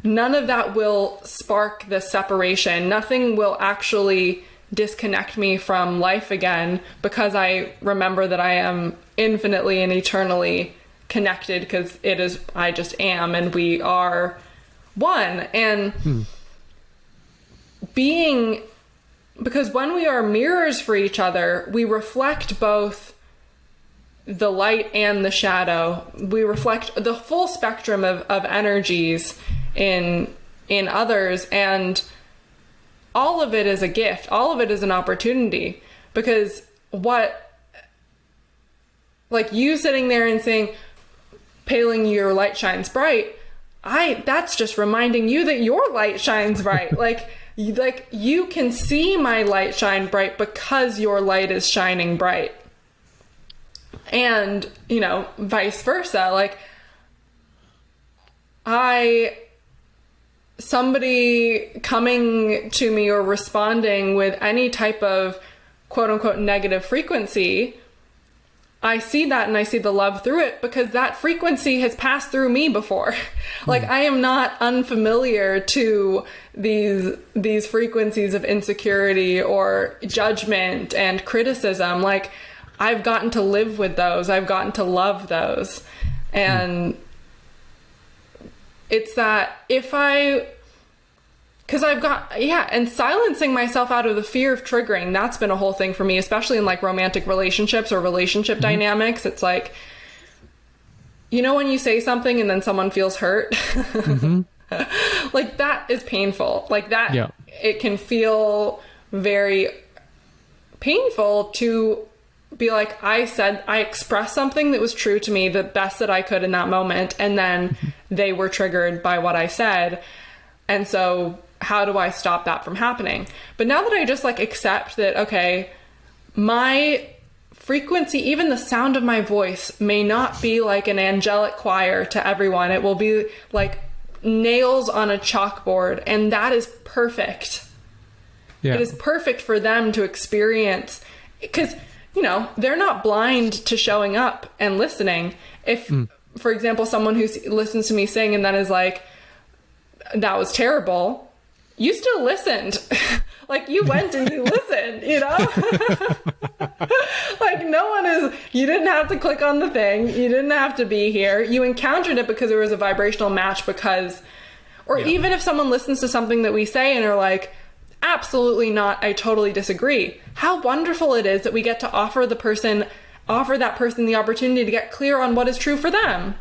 None of that will spark the separation. Nothing will actually disconnect me from life again, because I remember that I am infinitely and eternally connected, because I just am, and we are one. And because when we are mirrors for each other, we reflect both the light and the shadow. We reflect the full spectrum of energies in others, and all of it is a gift. All of it is an opportunity, because like you sitting there and saying, Pei-Ling, your light shines bright. That's just reminding you that your light shines bright. like you can see my light shine bright because your light is shining bright. And, vice versa. Like somebody coming to me or responding with any type of quote unquote negative frequency, I see that and I see the love through it, because that frequency has passed through me before. Like I am not unfamiliar to these frequencies of insecurity or judgment and criticism. Like I've gotten to live with those. I've gotten to love those. And it's that and silencing myself out of the fear of triggering, that's been a whole thing for me, especially in like romantic relationships or relationship dynamics. It's like, when you say something and then someone feels hurt, like that is painful. Like that, It can feel very painful to be like, I expressed something that was true to me the best that I could in that moment, and then they were triggered by what I said. And so how do I stop that from happening? But now that I just like accept that, okay, my frequency, even the sound of my voice, may not be like an angelic choir to everyone. It will be like nails on a chalkboard, and that is perfect. Yeah. It is perfect for them to experience, because, they're not blind to showing up and listening. If, for example, someone who listens to me sing and then is like, that was terrible, you still listened. Like you went and you listened, Like you didn't have to click on the thing. You didn't have to be here. You encountered it because there was a vibrational match, even if someone listens to something that we say and are like, absolutely not, I totally disagree. How wonderful it is that we get to offer that person the opportunity to get clear on what is true for them.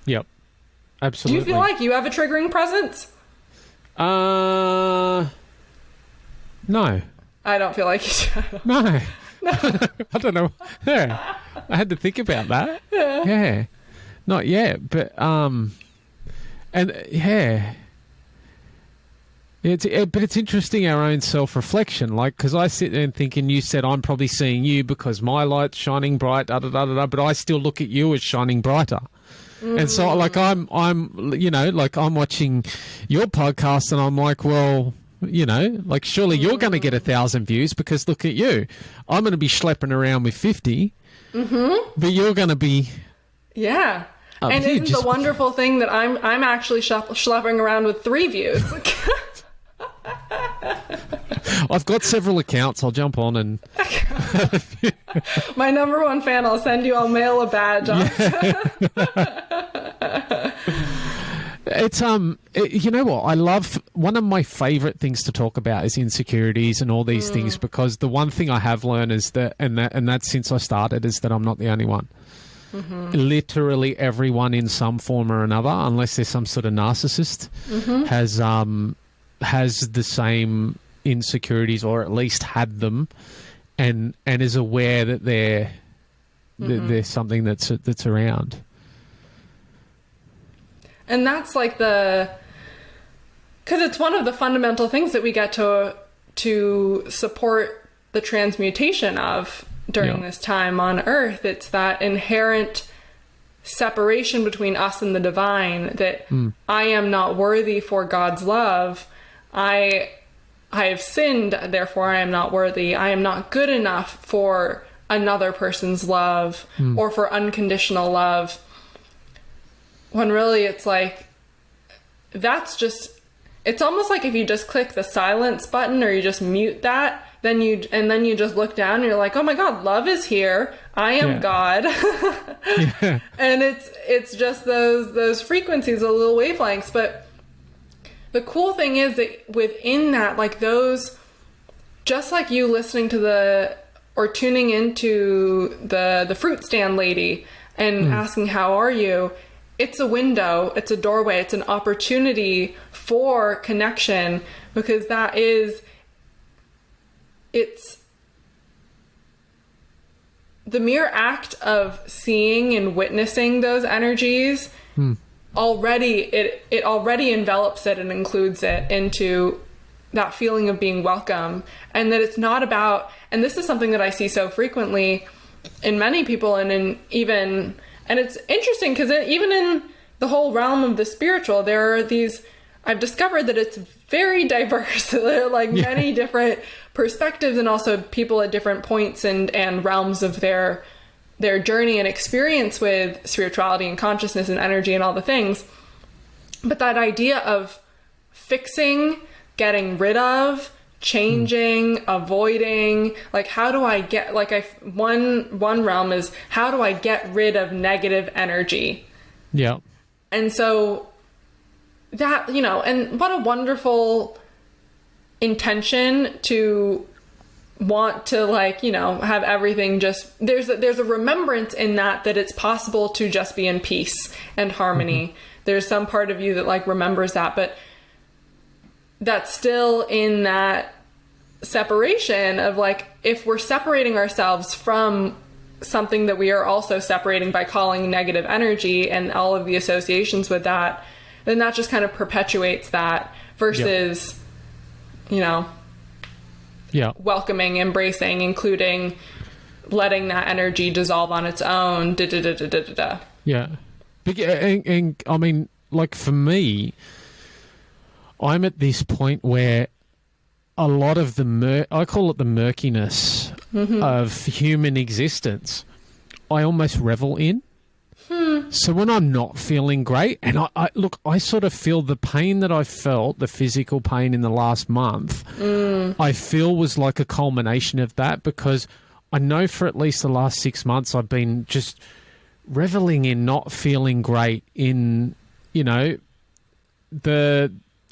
Yep. Absolutely. Do you feel like you have a triggering presence? No. I don't feel like you do. No. I don't know. Yeah. I had to think about that. Yeah. Not yet, but it's interesting, our own self-reflection, like, because I sit there and think, and you said I'm probably seeing you because my light's shining bright, but I still look at you as shining brighter. And so like I'm watching your podcast and I'm like, well, like surely you're going to get 1,000 views because look at you. I'm going to be schlepping around with 50, but you're going to be. Yeah. And isn't the wonderful thing that I'm actually schlepping around with 3 views. I've got several accounts. I'll jump on and. My number 1 fan. I'll mail a badge. It's you know what, I love, one of my favorite things to talk about is insecurities and all these things, because the one thing I have learned is that, and that's since I started, is that I'm not the only one. Literally everyone in some form or another, unless there's some sort of narcissist, has the same insecurities, or at least had them, and is aware that there's something that's around. And that's like because it's one of the fundamental things that we get to support the transmutation of during this time on Earth. It's that inherent separation between us and the divine, that I am not worthy for God's love. I have sinned, therefore I am not worthy. I am not good enough for another person's love or for unconditional love. When really it's like, it's almost like if you just click the silence button or you just mute that, then you just look down and you're like, oh my God, love is here. I am God. And it's just those frequencies, the little wavelengths. But the cool thing is that within that, like those, just like you listening to or tuning into the fruit stand lady and asking, how are you? It's a window, it's a doorway, it's an opportunity for connection, because it's the mere act of seeing and witnessing those energies already, it already envelops it and includes it into that feeling of being welcome. And that it's not about, and this is something that I see so frequently in many people, and and it's interesting because even in the whole realm of the spiritual, there are these, I've discovered that it's very diverse. There are like many different perspectives, and also people at different points and realms of their journey and experience with spirituality and consciousness and energy and all the things. But that idea of fixing, getting rid of, changing, avoiding, like, how do I get, like, one realm is, how do I get rid of negative energy? Yeah. And so that, and what a wonderful intention to want to, like, have everything just, there's a remembrance in that it's possible to just be in peace and harmony. There's some part of you that, like, remembers that, but that's still in that separation of, like, if we're separating ourselves from something that we are also separating by calling negative energy and all of the associations with that, then that just kind of perpetuates that versus, welcoming, embracing, including, letting that energy dissolve on its own. Yeah. And I mean, like, for me, I'm at this point where a lot of I call it the murkiness of human existence, I almost revel in. So when I'm not feeling great, and I sort of feel the pain that I felt, the physical pain in the last month, I feel was like a culmination of that, because I know for at least the last 6 months I've been just reveling in not feeling great, in,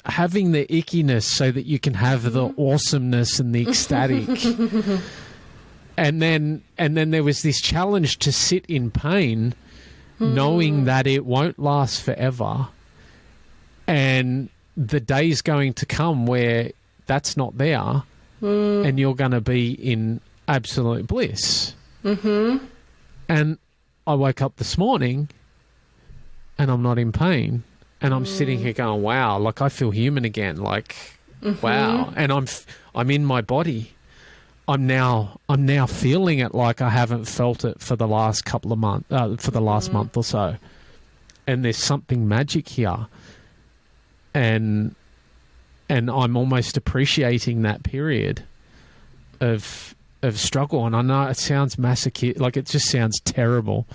having the ickiness so that you can have the awesomeness and the ecstatic. and then there was this challenge to sit in pain, knowing that it won't last forever. And the day's going to come where that's not there, and you're going to be in absolute bliss. And I woke up this morning and I'm not in pain. And I'm sitting here going, wow, like, I feel human again. Like, wow. And I'm in my body. I'm now feeling it like I haven't felt it for the last couple of months, for the last month or so. And there's something magic here. And I'm almost appreciating that period of struggle. And I know it sounds masochistic, like, it just sounds terrible.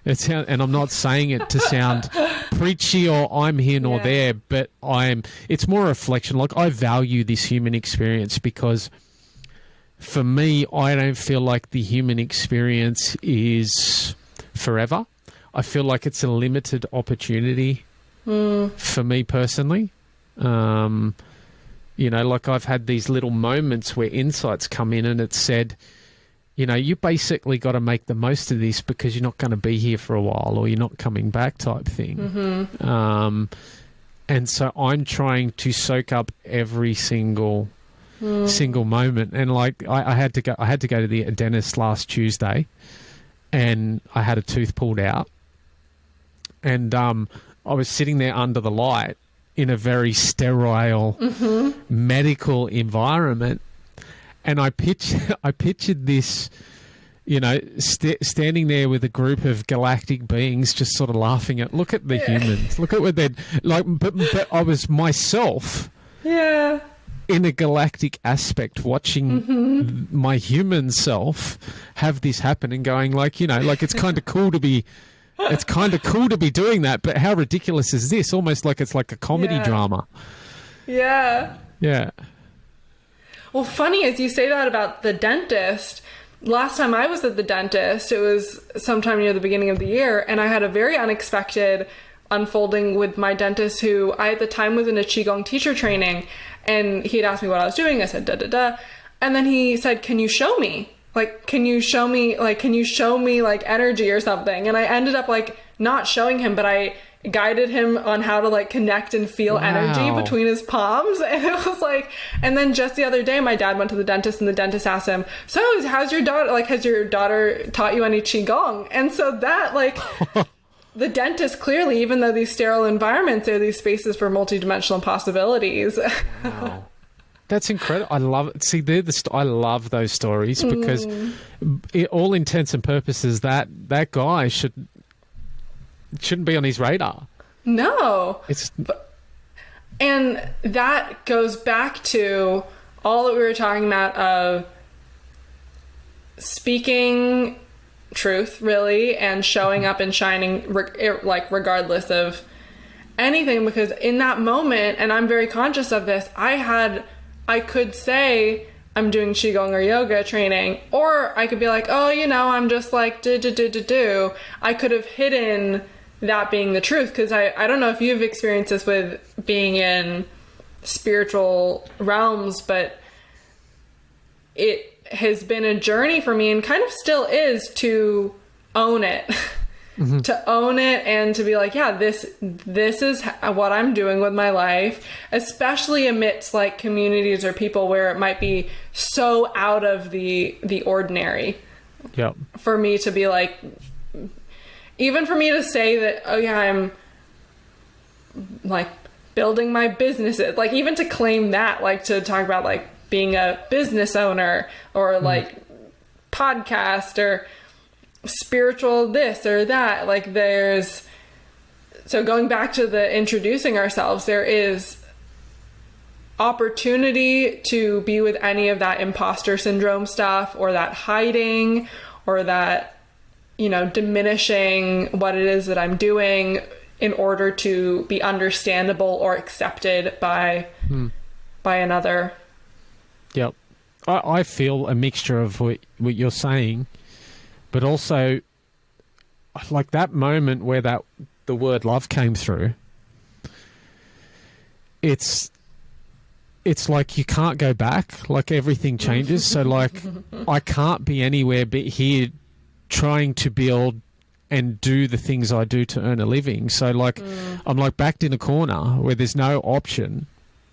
And I'm not saying it to sound preachy or I'm here nor there, but it's more a reflection. Like, I value this human experience, because for me, I don't feel like the human experience is forever. I feel like it's a limited opportunity for me personally. Like, I've had these little moments where insights come in and it's said, you basically got to make the most of this, because you're not going to be here for a while, or you're not coming back, type thing. And so I'm trying to soak up every single moment. And, like, I had to go to the dentist last Tuesday, and I had a tooth pulled out, and I was sitting there under the light in a very sterile medical environment. And I pictured this, standing there with a group of galactic beings, just sort of laughing at, look at the humans, look at what they're like. But I was myself, in a galactic aspect, watching my human self have this happen, and going, like, like, it's kind of cool to be. It's kind of cool to be doing that, but how ridiculous is this? Almost like it's like a comedy drama. Yeah. Yeah. Well, funny as you say that about the dentist. Last time I was at the dentist, it was sometime near the beginning of the year, and I had a very unexpected unfolding with my dentist, who I at the time was in a Qigong teacher training, and he had asked me what I was doing. I said, da, da, da. And then he said, can you show me? like, can you show me like energy or something? And I ended up like not showing him, but I guided him on how to like connect and feel energy between his palms. And it was like, and then just the other day, my dad went to the dentist and the dentist asked him, so how's your daughter, like, has your daughter taught you any Qigong? And so that like, the dentist clearly, even though these sterile environments are these spaces for multidimensional possibilities. Wow. That's incredible. I love it. See, I love those stories because all intents and purposes, that guy shouldn't be on his radar. No. And that goes back to all that we were talking about of speaking truth, really, and showing up and shining, like, regardless of anything. Because in that moment, and I'm very conscious of this, I could say I'm doing Qigong or yoga training, or I could be like, oh, I'm just like, do. I could have hidden that being the truth, because I don't know if you've experienced this with being in spiritual realms, but it has been a journey for me, and kind of still is, to own it. Mm-hmm. To own it and to be like, yeah, this is what I'm doing with my life, especially amidst like communities or people where it might be so out of the ordinary. Yep. For me to be like, even for me to say that, oh yeah, I'm like building my businesses, like even to claim that, like to talk about like being a business owner or like podcast or spiritual this or that, like so going back to the introducing ourselves, there is opportunity to be with any of that imposter syndrome stuff, or that hiding, or that, diminishing what it is that I'm doing in order to be understandable or accepted by another. Yep. I feel a mixture of what you're saying, but also like that moment where the word love came through, it's like you can't go back, like everything changes. So like I can't be anywhere but here trying to build and do the things I do to earn a living. So like I'm like backed in a corner where there's no option.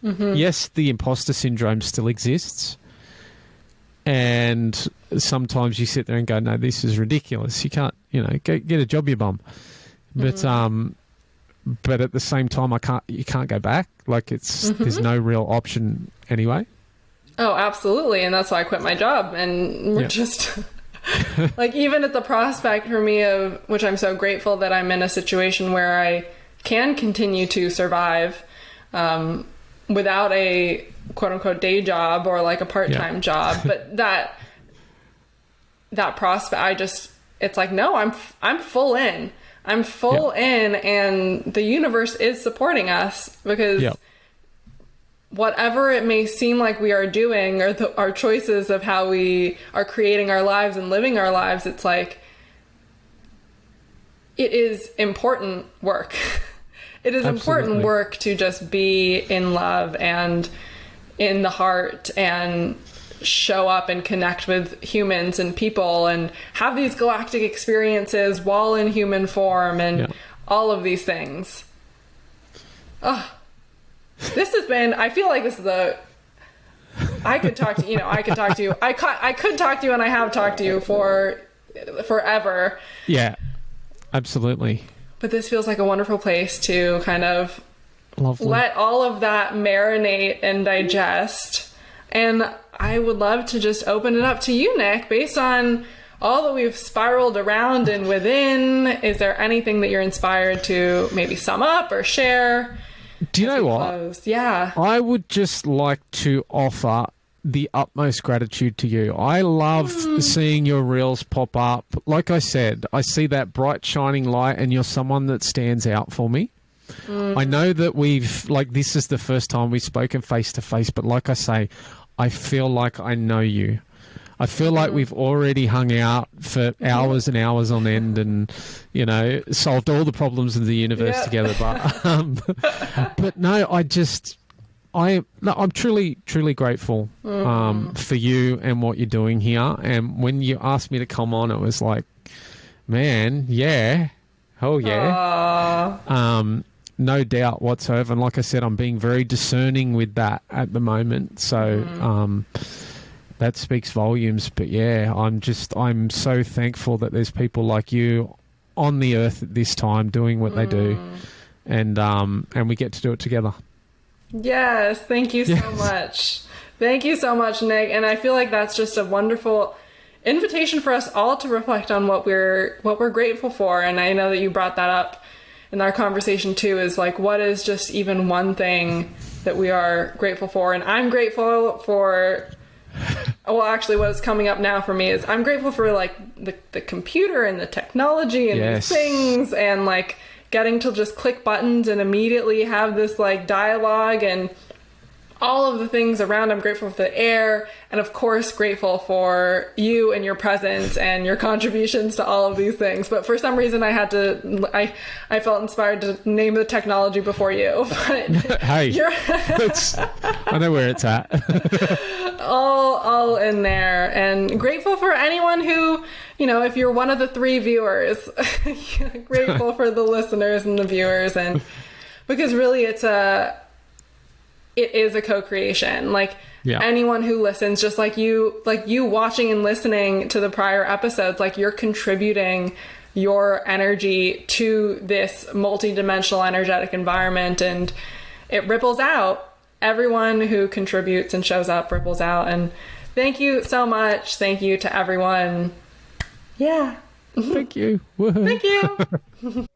Mm-hmm. Yes, the imposter syndrome still exists. And sometimes you sit there and go, no, this is ridiculous. You can't, go get a job, you bum. But but at the same time, you can't go back. Like there's no real option anyway. Oh, absolutely. And that's why I quit my job. And we're just like, even at the prospect for me of, which I'm so grateful that I'm in a situation where I can continue to survive, without a quote unquote day job or like a part-time job, but that prospect, it's like, no, I'm full in. I'm full in, and the universe is supporting us, because whatever it may seem like we are doing, or our choices of how we are creating our lives and living our lives, it's like, it is important work. It is important work to just be in love and in the heart and show up and connect with humans and people and have these galactic experiences while in human form and all of these things. Oh, this has been, I feel like this is I could talk to you, I could talk to you. I could talk to you, and I have talked to you for forever. Yeah, absolutely. But this feels like a wonderful place to kind of let all of that marinate and digest. And I would love to just open it up to you, Nick, based on all that we've spiraled around and within. Is there anything that you're inspired to maybe sum up or share? Do you know what? Close? Yeah. I would just like to offer the utmost gratitude to you. I love seeing your reels pop up. Like I said, I see that bright shining light, and you're someone that stands out for me. I know that this is the first time we've spoken face to face, but like I say, I feel like I know you. I feel like we've already hung out for hours and hours on end and, solved all the problems of the universe together. But no, I'm truly, truly grateful for you and what you're doing here. And when you asked me to come on, it was like, man, yeah, oh yeah, no doubt whatsoever. And like I said, I'm being very discerning with that at the moment. So that speaks volumes. But yeah, I'm so thankful that there's people like you on the earth at this time doing what they do, and we get to do it together. Yes, thank you so much. Thank you so much, Nick. And I feel like that's just a wonderful invitation for us all to reflect on what we're grateful for. And I know that you brought that up in our conversation too, is like, what is just even one thing that we are grateful for? And I'm grateful for, well, actually what is coming up now for me is I'm grateful for like the computer and the technology and these things, and like getting to just click buttons and immediately have this like dialogue and all of the things around. I'm grateful for the air, and of course grateful for you and your presence and your contributions to all of these things. But for some reason I felt inspired to name the technology before you. But hey, I know where it's at. all in there. And grateful for anyone who, you know, if you're one of the 3 viewers, grateful for the listeners and the viewers. And because really it is a co-creation. Like anyone who listens, just like you watching and listening to the prior episodes, like you're contributing your energy to this multidimensional energetic environment, and it ripples out. Everyone who contributes and shows up ripples out. And thank you so much. Thank you to everyone. Yeah. Thank you. Thank you.